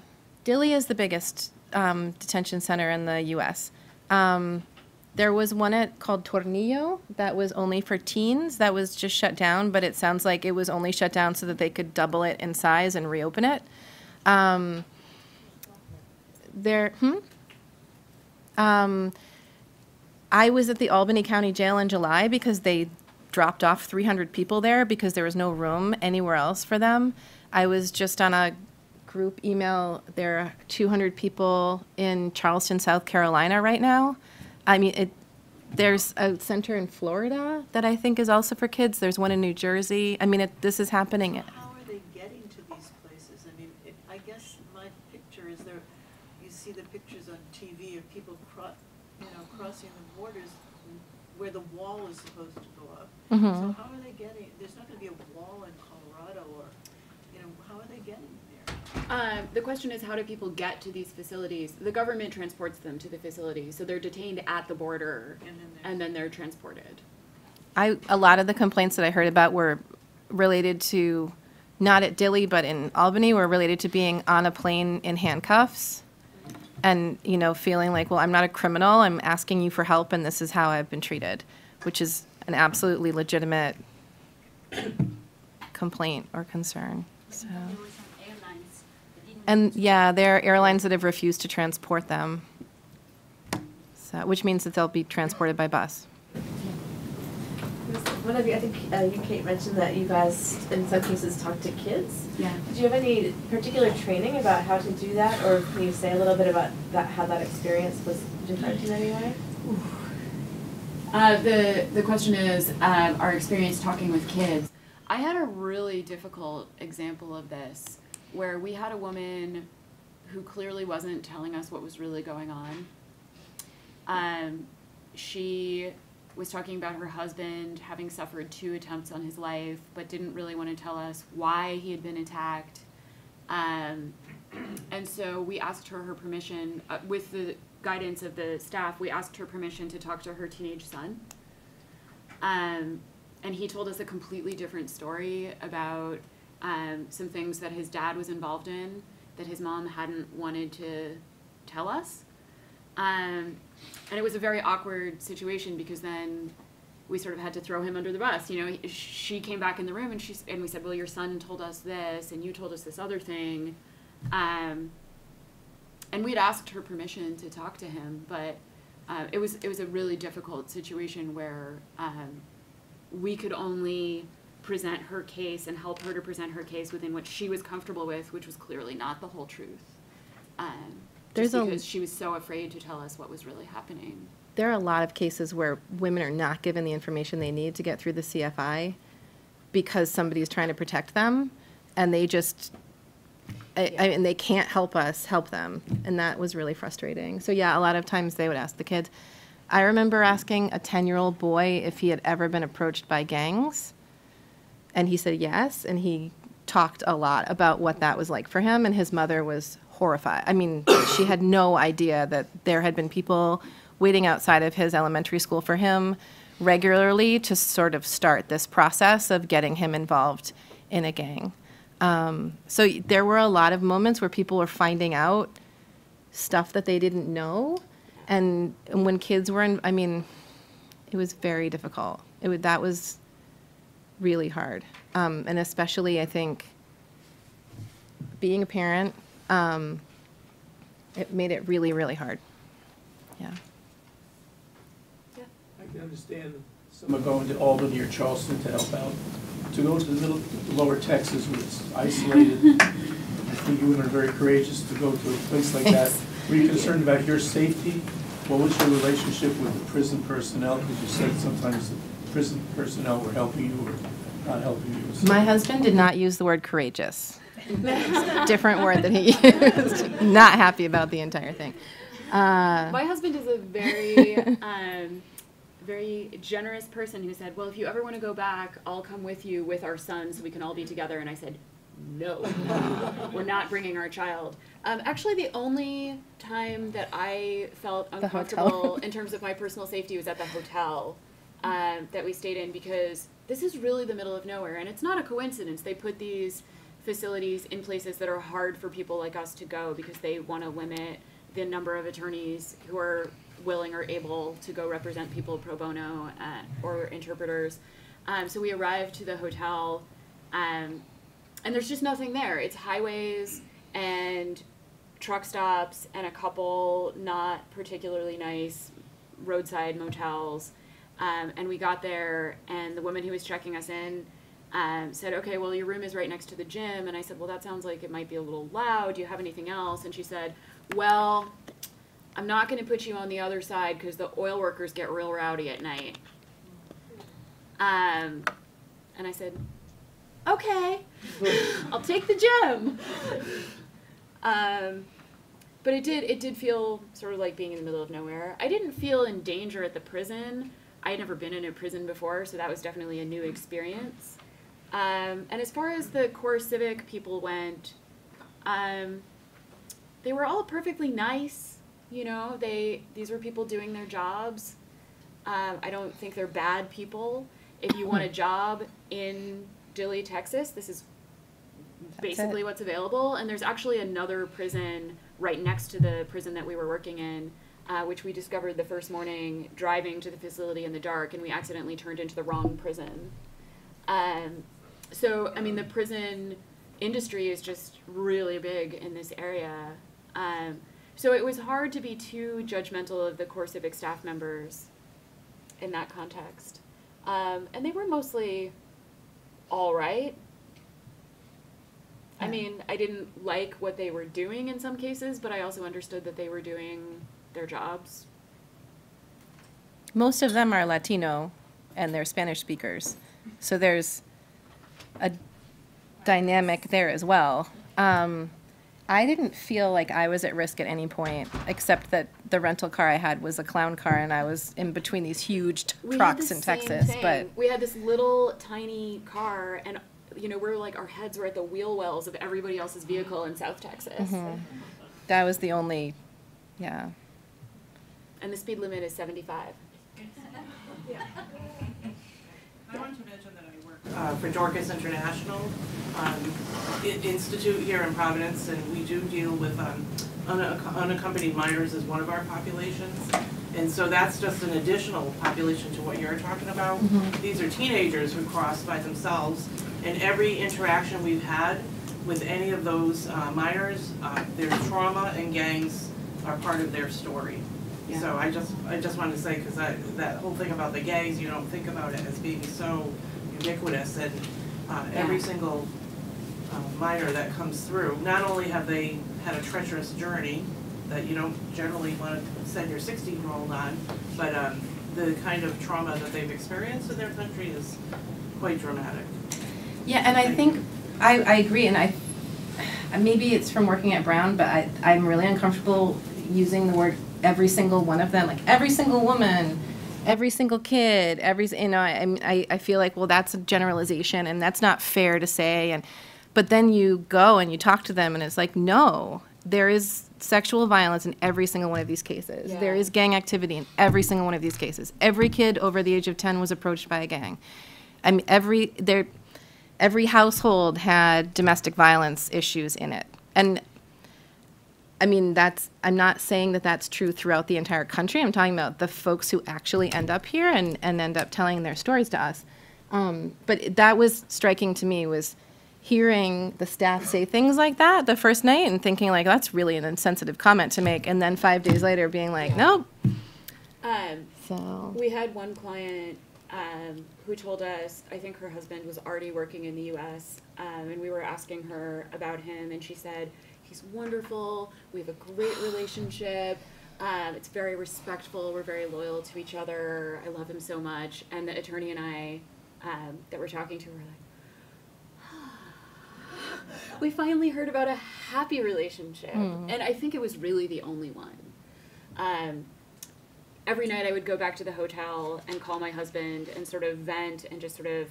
Dilley is the biggest detention center in the U.S. There was one called Tornillo that was only for teens that was just shut down, but it sounds like it was only shut down so that they could double it in size and reopen it. I was at the Albany County Jail in July because they dropped off 300 people there because there was no room anywhere else for them. I was just on a group email. There are 200 people in Charleston, South Carolina right now. There's a center in Florida that I think is also for kids. There's one in New Jersey. This is happening. How are they getting to these places? I guess my picture is there, you see the pictures on TV of people crossing the borders where the wall is supposed to go up. Mm-hmm. So how are they getting, there's not going to be a wall in Colorado, or, how are they getting there? The question is, how do people get to these facilities? The government transports them to the facility, so they're detained at the border, and then they're transported. A lot of the complaints that I heard about were related to, not at Dilley, but in Albany, were related to being on a plane in handcuffs and, feeling like, well, I'm not a criminal, I'm asking you for help, and this is how I've been treated, which is an absolutely legitimate complaint or concern. So. And yeah, there are airlines that have refused to transport them, so, which means that they'll be transported by bus. Was one of you, I think you, Kate, mentioned that you guys, in some cases, talk to kids. Yeah. Did you have any particular training about how to do that, or can you say a little bit about that, how that experience was different in any way? The question is our experience talking with kids. I had a really difficult example of this where we had a woman who clearly wasn't telling us what was really going on. She was talking about her husband having suffered 2 attempts on his life, but didn't really want to tell us why he had been attacked. And so we asked her permission, with the guidance of the staff, we asked her permission to talk to her teenage son. And he told us a completely different story about some things that his dad was involved in that his mom hadn't wanted to tell us. And it was a very awkward situation because then we sort of had to throw him under the bus. You know, she came back in the room and we said, well, your son told us this and you told us this other thing. And we'd asked her permission to talk to him, but it was a really difficult situation where we could only present her case and help her to present her case within what she was comfortable with, which was clearly not the whole truth. Because she was so afraid to tell us what was really happening. There are a lot of cases where women are not given the information they need to get through the CFI because somebody is trying to protect them, and they just, and they can't help us help them, and that was really frustrating. So yeah, a lot of times they would ask the kids. I remember asking a 10-year-old boy if he had ever been approached by gangs, and he said yes, and he talked a lot about what that was like for him, and his mother was horrified. I mean, she had no idea that there had been people waiting outside of his elementary school for him regularly to sort of start this process of getting him involved in a gang. So there were a lot of moments where people were finding out stuff that they didn't know, and when kids were in, I mean, it was very difficult. That was really hard, and especially I think being a parent, it made it really, really hard. Yeah. I can understand someone going to Albany or Charleston to help out. To go to the lower Texas where it's isolated, I think you women are very courageous to go to a place like that. Were you concerned about your safety? What was your relationship with the prison personnel? Because you said sometimes the prison personnel were helping you or not helping you. So. My husband did not use the word courageous. Different word that he used. Not happy about the entire thing. My husband is a very, very generous person who said, well, if you ever want to go back, I'll come with you with our son so we can all be together. And I said, no, we're not bringing our child. Actually, the only time that I felt uncomfortable in terms of my personal safety was at the hotel that we stayed in, because this is really the middle of nowhere. And it's not a coincidence. They put these facilities in places that are hard for people like us to go because they want to limit the number of attorneys who are willing or able to go represent people pro bono or interpreters. So we arrived to the hotel, and there's just nothing there. It's highways and truck stops and a couple not particularly nice roadside motels. And we got there, and the woman who was checking us in said, okay, well, your room is right next to the gym. And I said, well, that sounds like it might be a little loud. Do you have anything else? And she said, well, I'm not going to put you on the other side because the oil workers get real rowdy at night. And I said, okay, I'll take the gym. But it did feel sort of like being in the middle of nowhere. I didn't feel in danger at the prison. I had never been in a prison before, so that was definitely a new experience. And as far as the core civic people went, they were all perfectly nice. You know, these were people doing their jobs. I don't think they're bad people. If you want a job in Dilley, Texas, this is basically what's available. And there's actually another prison right next to the prison that we were working in, which we discovered the first morning driving to the facility in the dark, and we accidentally turned into the wrong prison. So, I mean, the prison industry is just really big in this area. So it was hard to be too judgmental of the core civic staff members in that context. And they were mostly all right. I mean, I didn't like what they were doing in some cases, but I also understood that they were doing their jobs. Most of them are Latino, and they're Spanish speakers. So there's a dynamic there as well. I didn't feel like I was at risk at any point, except that the rental car I had was a clown car, and I was in between these huge trucks in Texas. But we had this little tiny car, and you know, we're like, our heads were at the wheel wells of everybody else's vehicle in South Texas. that was the only, yeah. And the speed limit is 75. I want to mention that I work for Dorcas International Institute here in Providence, and we do deal with unaccompanied minors as one of our populations. And so that's just an additional population to what you're talking about. These are teenagers who cross by themselves, and every interaction we've had with any of those minors, their trauma and gangs are part of their story. Yeah. So I just wanted to say, because that whole thing about the gangs, you don't think about it as being so ubiquitous, and every single minor that comes through, not only have they had a treacherous journey that you don't generally want to send your 16-year-old on, but the kind of trauma that they've experienced in their country is quite dramatic. Yeah, and I think, I agree, and maybe it's from working at Brown, but I'm really uncomfortable using the word every single one of them, like every single woman, every single kid, I feel like, well, that's a generalization, and that's not fair to say, but then you go and you talk to them, and it's like, no, there is sexual violence in every single one of these cases. Yeah. There is gang activity in every single one of these cases. Every kid over the age of 10 was approached by a gang. I mean, every household had domestic violence issues in it. And I mean, I'm not saying that that's true throughout the entire country. I'm talking about the folks who actually end up here and end up telling their stories to us. But that was striking to me, was hearing the staff say things like that the first night and thinking like, that's really an insensitive comment to make, and then 5 days later being like, nope. We had one client who told us, I think her husband was already working in the U.S., and we were asking her about him, and she said, he's wonderful, we have a great relationship, it's very respectful, we're very loyal to each other, I love him so much. And the attorney and I that we're talking to were like, we finally heard about a happy relationship. And I think it was really the only one. Every night I would go back to the hotel and call my husband and sort of vent and just sort of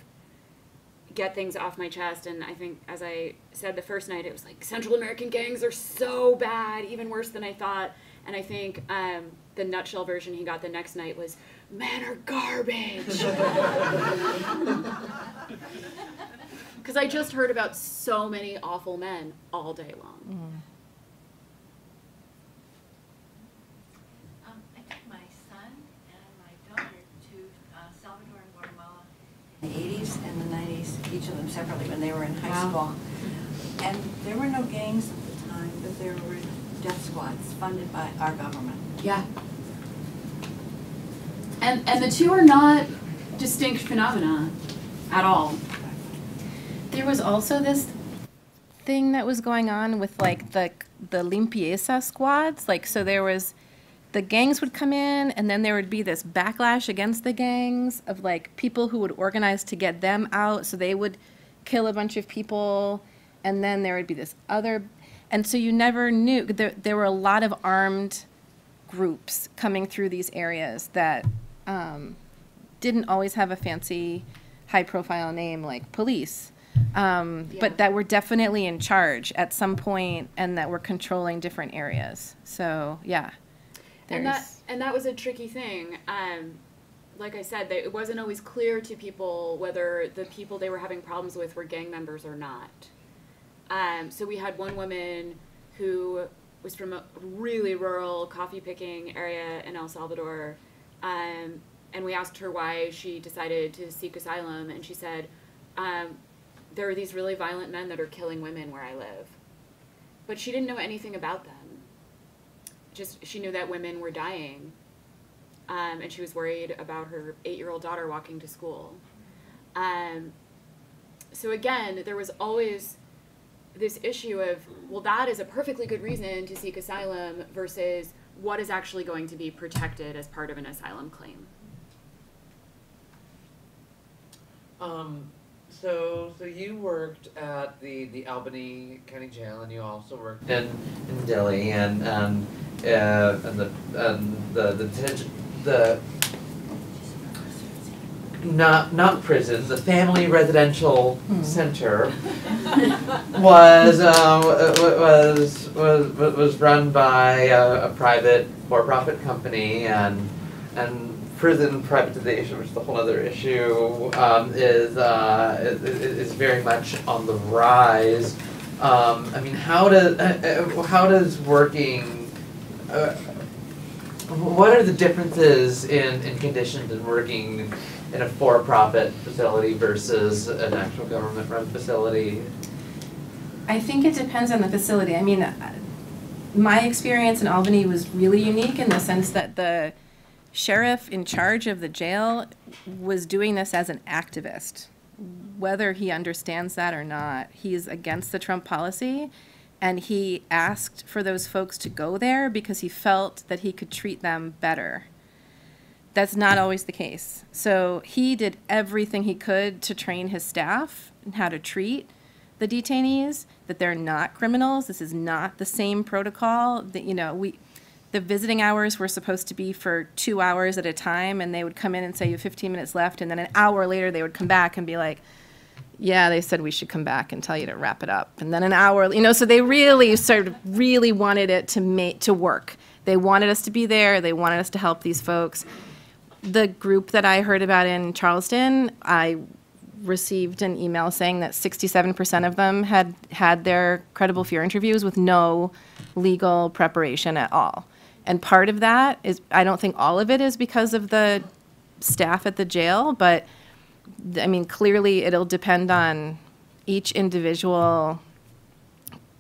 get things off my chest. And I think, as I said the first night, it was like, Central American gangs are so bad, even worse than I thought. And I think the nutshell version he got the next night was, men are garbage. Because I just heard about so many awful men all day long. I took my son and my daughter to Salvador and Guatemala in the 80s and the 90s, each of them separately when they were in high school. And there were no gangs at the time, but there were death squads funded by our government. Yeah. And the two are not distinct phenomena at all. There was also this thing that was going on with like the limpieza squads. Like, so there was, the gangs would come in, and then there would be this backlash against the gangs of like people who would organize to get them out. So they would kill a bunch of people, and then there would be this other, and so you never knew. There were a lot of armed groups coming through these areas that didn't always have a fancy, high-profile name like police. But that were definitely in charge at some point, and that were controlling different areas. So yeah, and that was a tricky thing. Like I said, it wasn't always clear to people whether the people they were having problems with were gang members or not. So we had one woman who was from a really rural coffee picking area in El Salvador, and we asked her why she decided to seek asylum, and she said, there are these really violent men that are killing women where I live. But she didn't know anything about them. Just, she knew that women were dying. and she was worried about her 8-year-old daughter walking to school. So again, there was always this issue of, well, that is a perfectly good reason to seek asylum versus what is actually going to be protected as part of an asylum claim. So you worked at the Albany County Jail, and you also worked in Dilley, and the detention, not prison, the Family Residential Center was run by a private for-profit company, and prison privatization, which is a whole other issue, is very much on the rise. I mean, how does working? What are the differences in conditions in working in a for-profit facility versus an actual government-run facility? I think it depends on the facility. I mean, my experience in Albany was really unique in the sense that the sheriff in charge of the jail was doing this as an activist. Whether he understands that or not, he's against the Trump policy, and he asked for those folks to go there because he felt that he could treat them better. That's not always the case. So he did everything he could to train his staff in how to treat the detainees, that they're not criminals. This is not the same protocol. That, you know, the visiting hours were supposed to be for 2 hours at a time, and they would come in and say, you have 15 minutes left, and then an hour later they would come back and be like, yeah, they said we should come back and tell you to wrap it up. And then an hour, you know, so they really really wanted it to work. They wanted us to be there. They wanted us to help these folks. The group that I heard about in Charleston, I received an email saying that 67% of them had their credible fear interviews with no legal preparation at all. And part of that is, I don't think all of it is because of the staff at the jail, but I mean, clearly it'll depend on each individual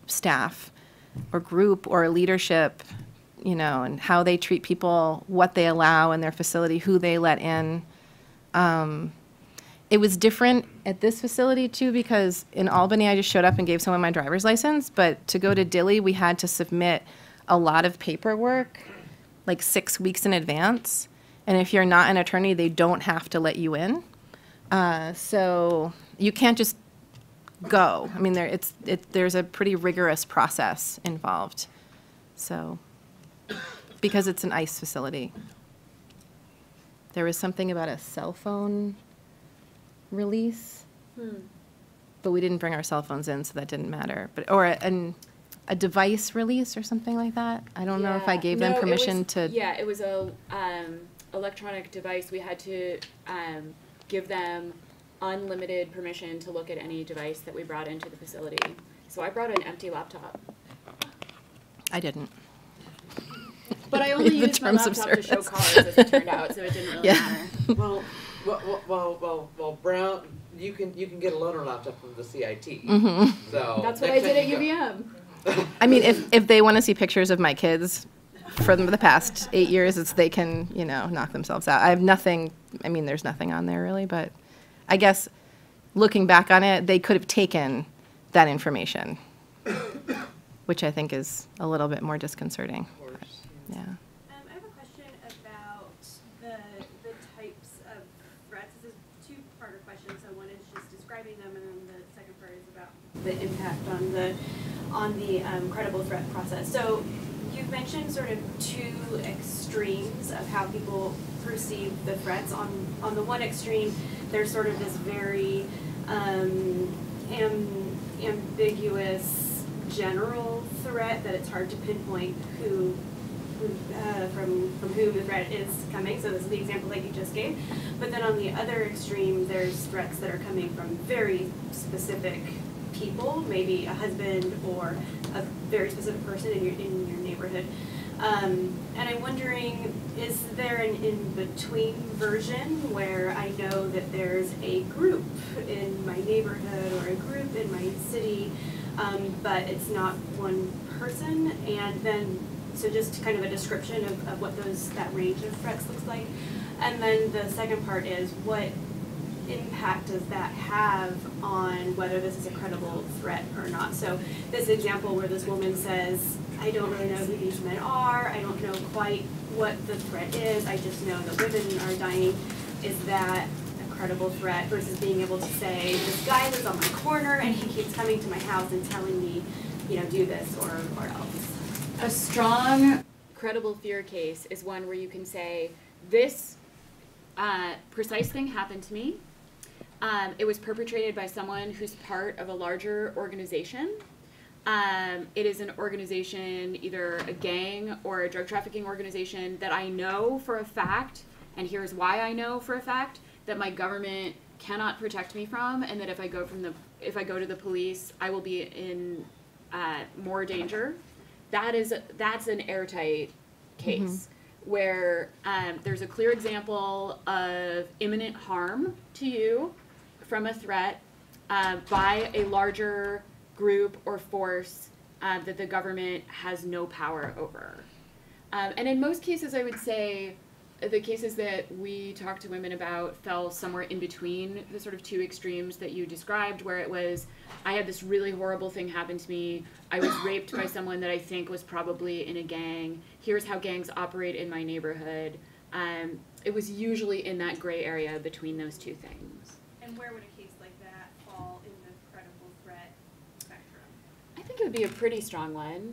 staff or group or leadership, you know, and how they treat people, what they allow in their facility, who they let in. It was different at this facility too, because in Albany I just showed up and gave someone my driver's license, but to go to Dilley we had to submit a lot of paperwork like 6 weeks in advance, and if you're not an attorney they don't have to let you in. So you can't just go. I mean, there's a pretty rigorous process involved. So, because it's an ICE facility. There was something about a cell phone release, but we didn't bring our cell phones in, so that didn't matter. But or a device release or something like that. I don't know if I gave them permission to. Yeah, it was a electronic device. We had to give them unlimited permission to look at any device that we brought into the facility. So I brought an empty laptop. I didn't. But I only used my laptop to show cars, as it turned out, so it didn't really matter. Well, Brown, you can get a loaner laptop from the CIT. So that's what I did at UVM. I mean, if they want to see pictures of my kids for the past 8 years, they can, you know, knock themselves out. I have nothing. I mean, there's nothing on there really, but I guess looking back on it, they could have taken that information, which I think is a little bit more disconcerting. Of course. But, yeah. I have a question about the types of threats. This is a two-parter question, so one is just describing them, and then the second part is about the impact on the credible threat process. So you've mentioned sort of two extremes of how people perceive the threats. On the one extreme, there's sort of this very ambiguous general threat that it's hard to pinpoint from whom the threat is coming. So this is the example that you just gave. But then on the other extreme, there's threats that are coming from very specific people, maybe a husband or a very specific person in your neighborhood. And I'm wondering, is there an in-between version where I know that there's a group in my neighborhood or a group in my city, but it's not one person, and then So just kind of a description of what that range of threats looks like. And then the second part is what impact does that have on whether this is a credible threat or not. So this example where this woman says, I don't really know who these men are, I don't know quite what the threat is, I just know that women are dying. Is that a credible threat versus being able to say, this guy lives on my corner and he keeps coming to my house and telling me, do this or else? A strong, credible fear case is one where you can say, this precise thing happened to me. It was perpetrated by someone who's part of a larger organization. It is an organization, either a gang or a drug trafficking organization that I know for a fact, and here's why I know for a fact, that my government cannot protect me from, and that if I go to the police, I will be in more danger. That's an airtight case where there's a clear example of imminent harm to you from a threat by a larger group or force that the government has no power over. And in most cases, I would say the cases that we talked to women about fell somewhere in between the sort of two extremes that you described, where it was, I had this really horrible thing happen to me, I was raped by someone that I think was probably in a gang, here's how gangs operate in my neighborhood. It was usually in that gray area between those two things. And where would a case like that fall in the credible threat spectrum? I think it would be a pretty strong one.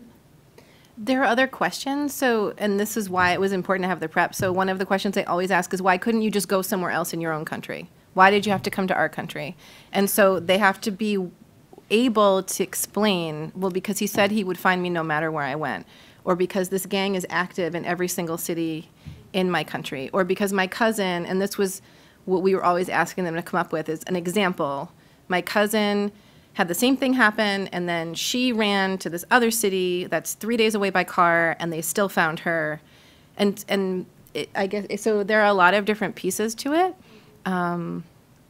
There are other questions, and this is why it was important to have the prep. So one of the questions I always ask is, why couldn't you just go somewhere else in your own country? Why did you have to come to our country? And so they have to be able to explain, well, because he said he would find me no matter where I went, or because this gang is active in every single city in my country, or because my cousin, and this was what we were always asking them to come up with, is an example. My cousin had the same thing happen, and then she ran to this other city that's 3 days away by car, and they still found her. I guess, so there are a lot of different pieces to it. A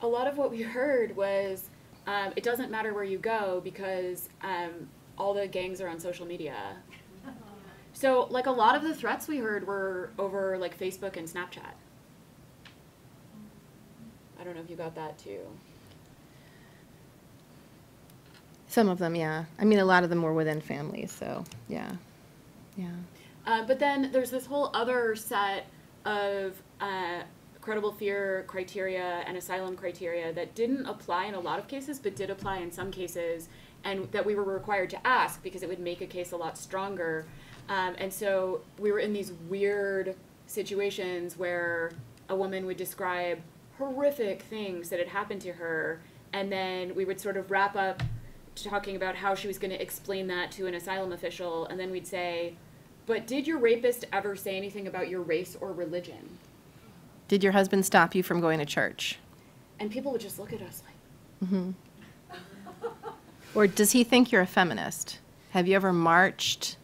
lot of what we heard was, it doesn't matter where you go because all the gangs are on social media. So, like, a lot of the threats we heard were over, like, Facebook and Snapchat. I don't know if you got that, too. Some of them, yeah. I mean, a lot of them were within families, so, yeah. But then there's this whole other set of credible fear criteria and asylum criteria that didn't apply in a lot of cases, but did apply in some cases, and that we were required to ask because it would make a case a lot stronger. And so we were in these weird situations where a woman would describe horrific things that had happened to her, and then we would sort of wrap up talking about how she was going to explain that to an asylum official, and then we'd say, but did your rapist ever say anything about your race or religion? Did your husband stop you from going to church? And people would just look at us like... Or does he think you're a feminist? Have you ever marched?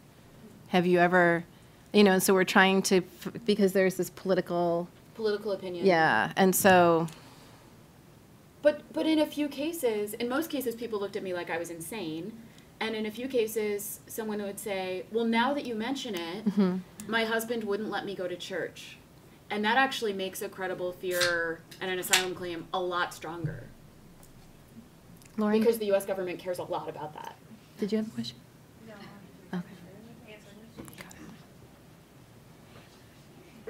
Have you ever, and so we're trying to, because there's this political opinion. Yeah, and so... But in a few cases, in most cases, people looked at me like I was insane. And in a few cases, someone would say, well, now that you mention it, my husband wouldn't let me go to church. And that actually makes a credible fear and an asylum claim a lot stronger. Lauren? Because the U.S. government cares a lot about that. Did you have a question? No. Okay.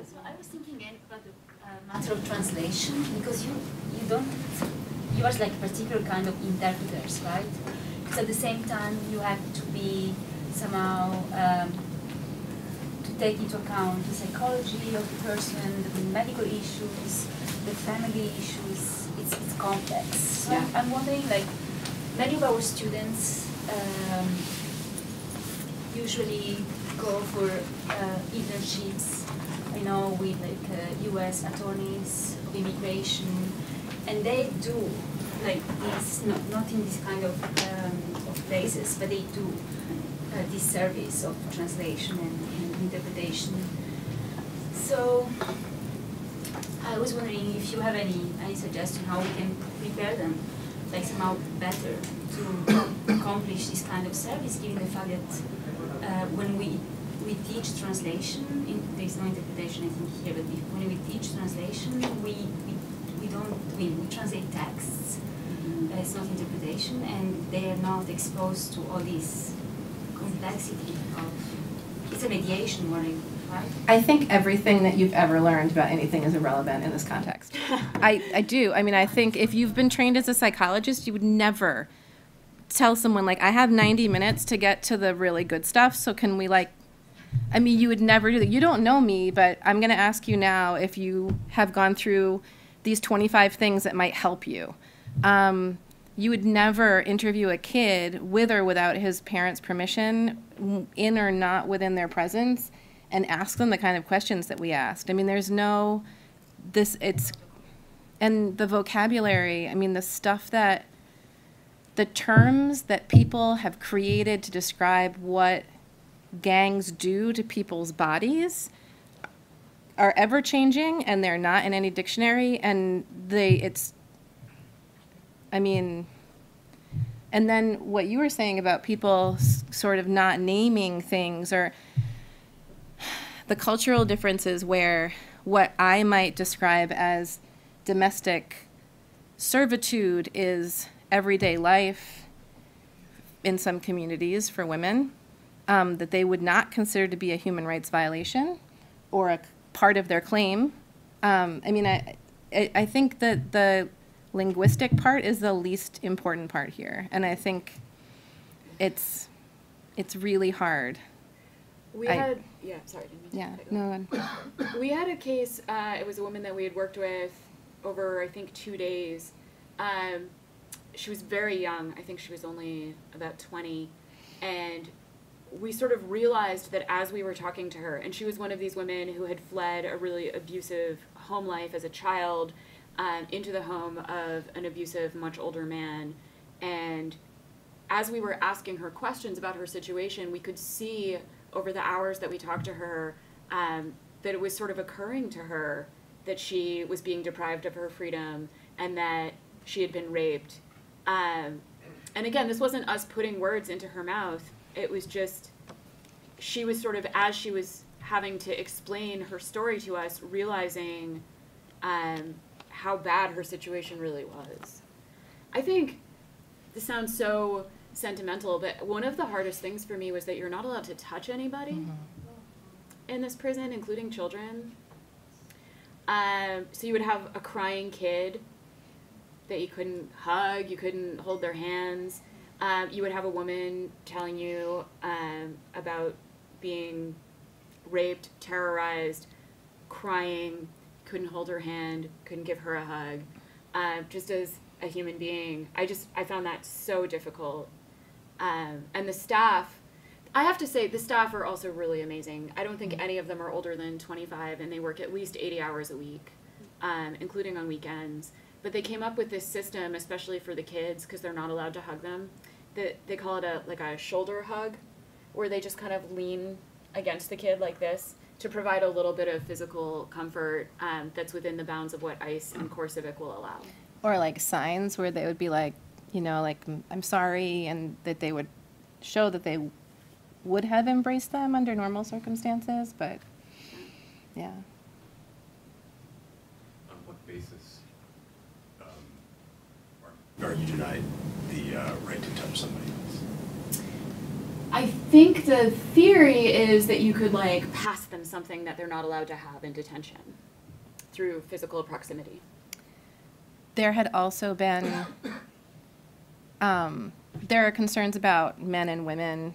So I was thinking again about the matter of translation, because you are like a particular kind of interpreters, right? Because at the same time you have to be somehow to take into account the psychology of the person, the medical issues, the family issues. It's complex. So yeah. I'm wondering, like, many of our students usually go for internships, with like U.S. attorneys of immigration, and they do like this, not in this kind of places, but they do this service of translation and interpretation. So I was wondering if you have any suggestion how we can prepare them, like somehow better to accomplish this kind of service, given the fact that when we we teach translation, there's no interpretation I think here, but when we teach translation, we translate texts. It's not interpretation, and they are not exposed to all this complexity of, it's a mediation warning, right? I think everything that you've ever learned about anything is irrelevant in this context. I do. I mean, I think if you've been trained as a psychologist, you would never tell someone, like, I have 90 minutes to get to the really good stuff, so can we, like, I mean, you would never do that. You don't know me, but I'm going to ask you now if you have gone through these 25 things that might help you. You would never interview a kid with or without his parents' permission, in or not within their presence, and ask them the kind of questions that we asked. I mean, there's no, and the vocabulary, I mean, the stuff that, the terms that people have created to describe what gangs do to people's bodies are ever changing, and they're not in any dictionary, and I mean, and then what you were saying about people sort of not naming things, or the cultural differences where what I might describe as domestic servitude is everyday life in some communities for women, that they would not consider to be a human rights violation or a part of their claim. I mean, I think that the linguistic part is the least important part here, and I think it's really hard. We had we had a case. It was a woman that we had worked with over, I think, 2 days. She was very young. I think she was only about 20, and we sort of realized that as we were talking to her, and she was one of these women who had fled a really abusive home life as a child, into the home of an abusive, much older man. And as we were asking her questions about her situation, we could see over the hours that we talked to her that it was sort of occurring to her that she was being deprived of her freedom and that she had been raped. And again, this wasn't us putting words into her mouth. It was just, she was sort of, as she was having to explain her story to us, realizing how bad her situation really was. I think this sounds so sentimental, but one of the hardest things for me was that you're not allowed to touch anybody in this prison, including children. So you would have a crying kid that you couldn't hug, you couldn't hold their hands. You would have a woman telling you about being raped, terrorized, crying, couldn't hold her hand, couldn't give her a hug. Just as a human being, I found that so difficult. And the staff, I have to say, the staff are also really amazing. I don't think any of them are older than 25, and they work at least 80 hours a week, including on weekends. But they came up with this system, especially for the kids, because they're not allowed to hug them. They call it a shoulder hug, where they just kind of lean against the kid like this to provide a little bit of physical comfort that's within the bounds of what ICE and Core Civic will allow. Or like signs where they would be like, you know, like, I'm sorry, and that they would show that they would have embraced them under normal circumstances, but yeah. On what basis are you denied the right to touch somebody else? I think the theory is that you could like pass them something that they're not allowed to have in detention through physical proximity. There had also been, there are concerns about men and women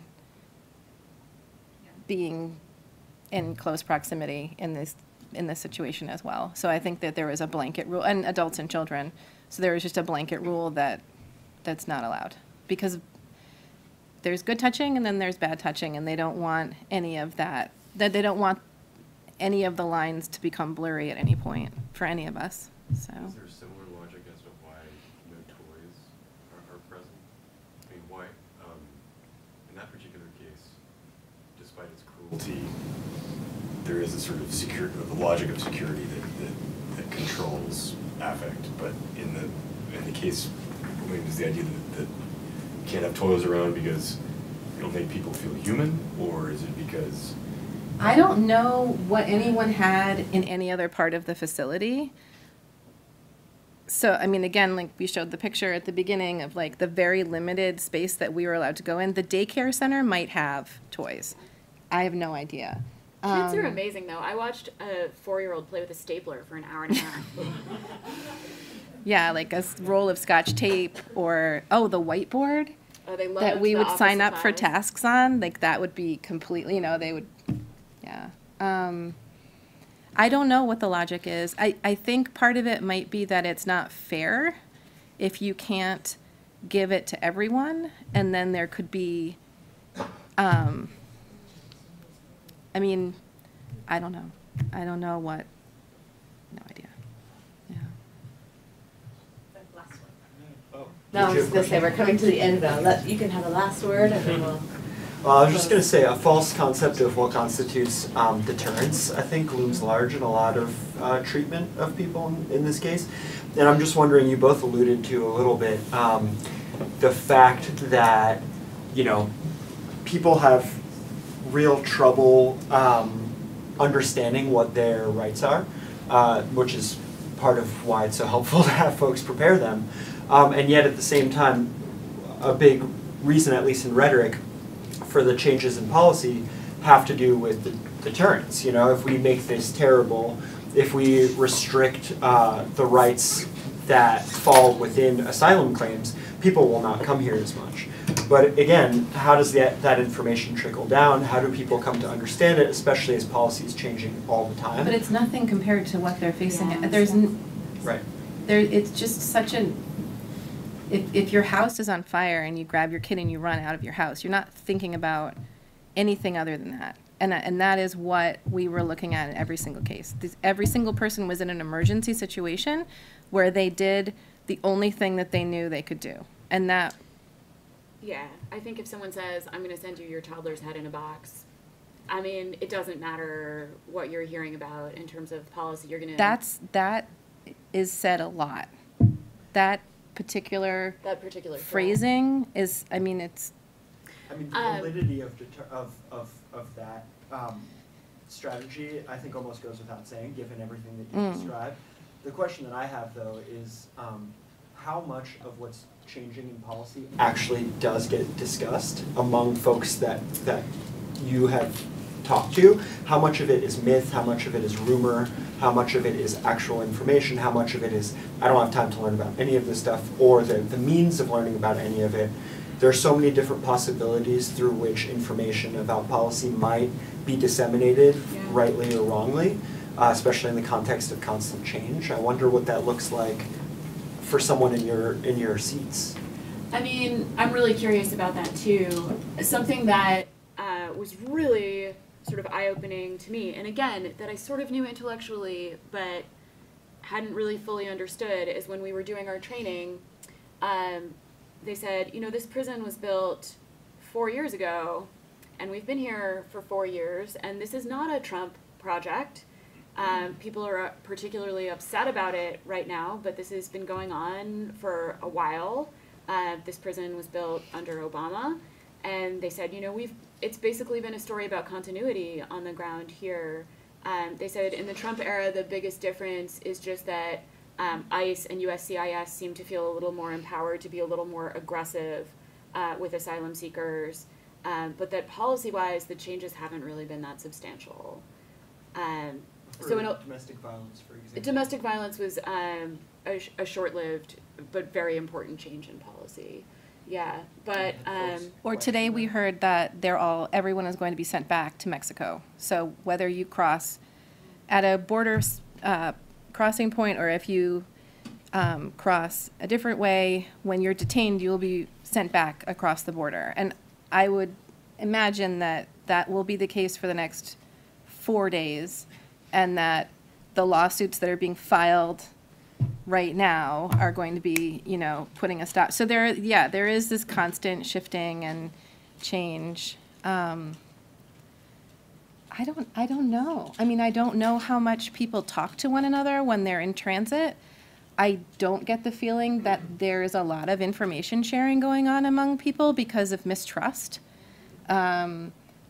being in close proximity in this situation as well. So I think that there was a blanket rule, and adults and children. So there was just a blanket rule that's not allowed, because there's good touching and then there's bad touching, and they don't want any of that. That they don't want any of the lines to become blurry at any point for any of us. So. Is there a similar logic as to why no toys are present? I mean, why, in that particular case, despite its cruelty, there is a sort of the logic of security that controls affect. But in the case, maybe it's the idea that you can't have toys around because you don't make people feel human, or is it because I don't know what anyone had in any other part of the facility. So, I mean, again, like we showed the picture at the beginning of like the very limited space that we were allowed to go in. The daycare center might have toys. I have no idea. Kids are amazing, though. I watched a 4-year-old play with a stapler for an hour and a half. Yeah, like a roll of Scotch tape or, the whiteboard They loved that we the would office sign up for supplies. tasks on. Like that would be completely, they would, yeah. I don't know what the logic is. I think part of it might be that it's not fair if you can't give it to everyone, and then there could be, I mean, I don't know. I don't know what, no idea. Yeah. No, I was just going to say, we're coming to the end now. You can have the last word, and then we'll... Well, I was just going to say, a false concept of what constitutes deterrence, I think, looms large in a lot of treatment of people in this case. And I'm just wondering, you both alluded to a little bit the fact that, people have real trouble understanding what their rights are, which is part of why it's so helpful to have folks prepare them. And yet, at the same time, a big reason, at least in rhetoric, for the changes in policy have to do with the deterrence. If we make this terrible, if we restrict the rights that fall within asylum claims, people will not come here as much. But again, how does that information trickle down? How do people come to understand it, especially as policy is changing all the time? But it's nothing compared to what they're facing. Yeah, There's right. It's just such an... If your house is on fire and you grab your kid and you run out of your house, you're not thinking about anything other than that. And that is what we were looking at in every single case. Every single person was in an emergency situation where they did the only thing that they knew they could do. And that... Yeah, I think if someone says, I'm going to send you your toddler's head in a box, I mean, it doesn't matter what you're hearing about in terms of policy. You're going to... That is said a lot. That particular phrasing is, I mean, it's... I mean, the validity of that strategy, I think, almost goes without saying, given everything that you described. The question that I have, though, is how much of what's changing in policy actually does get discussed among folks that you have talked to? How much of it is myth? How much of it is rumor? How much of it is actual information? How much of it is, I don't have time to learn about any of this stuff, or the means of learning about any of it? There are so many different possibilities through which information about policy might be disseminated, rightly or wrongly, especially in the context of constant change. I wonder what that looks like for someone in your seats. I mean, I'm really curious about that too. Something that was really sort of eye-opening to me, and again, that I sort of knew intellectually, but hadn't really fully understood, is when we were doing our training, they said, this prison was built 4 years ago, and we've been here for 4 years, and this is not a Trump project. People are particularly upset about it right now, but this has been going on for a while. This prison was built under Obama, and they said, it's basically been a story about continuity on the ground here. They said in the Trump era, the biggest difference is just that ICE and USCIS seem to feel a little more empowered to be a little more aggressive with asylum seekers, but that policy-wise, the changes haven't really been that substantial. Domestic violence, for example. Domestic violence was a short-lived but very important change in policy. Yeah, but or today we heard that everyone is going to be sent back to Mexico. So whether you cross at a border crossing point, or if you cross a different way, when you're detained, you'll be sent back across the border. And I would imagine that will be the case for the next 4 days, and that the lawsuits that are being filed right now are going to be, putting a stop. So there is this constant shifting and change. I don't know. I mean, I don't know how much people talk to one another when they're in transit. I don't get the feeling that there's a lot of information sharing going on among people because of mistrust.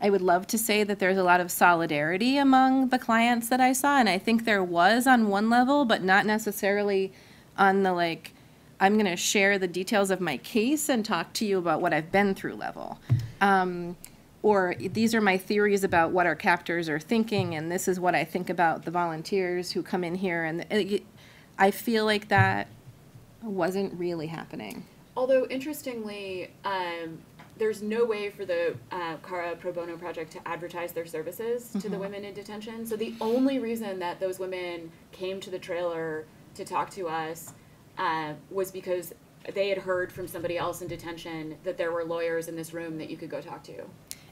I would love to say that there's a lot of solidarity among the clients that I saw, and I think there was on one level, but not necessarily on the like, I'm going to share the details of my case and talk to you about what I've been through level. Or these are my theories about what our captors are thinking, and this is what I think about the volunteers who come in here. And I feel like that wasn't really happening. Although, interestingly, there's no way for the Cara Pro Bono Project to advertise their services to the women in detention. So the only reason that those women came to the trailer to talk to us was because they had heard from somebody else in detention that there were lawyers in this room that you could go talk to.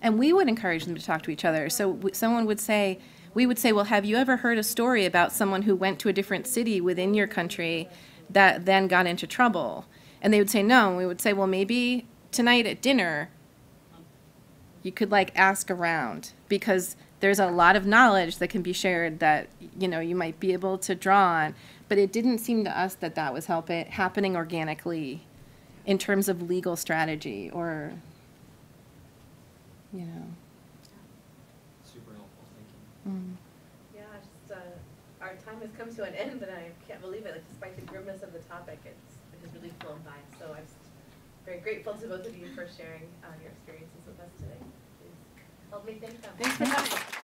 And we would encourage them to talk to each other. So someone would say, we would say, well, have you ever heard a story about someone who went to a different city within your country that then got into trouble? And they would say no. And we would say, well, maybe tonight at dinner, you could like ask around, because there's a lot of knowledge that can be shared that, you know, you might be able to draw on. But it didn't seem to us that that was happening organically in terms of legal strategy or, you know. Super helpful, thank you. Yeah, just our time has come to an end, and I can't believe it. Like, despite the grimness of the topic, it has really flown by. So I'm very grateful to both of you for sharing your experiences with us today. Please help me thank them. Thanks for coming.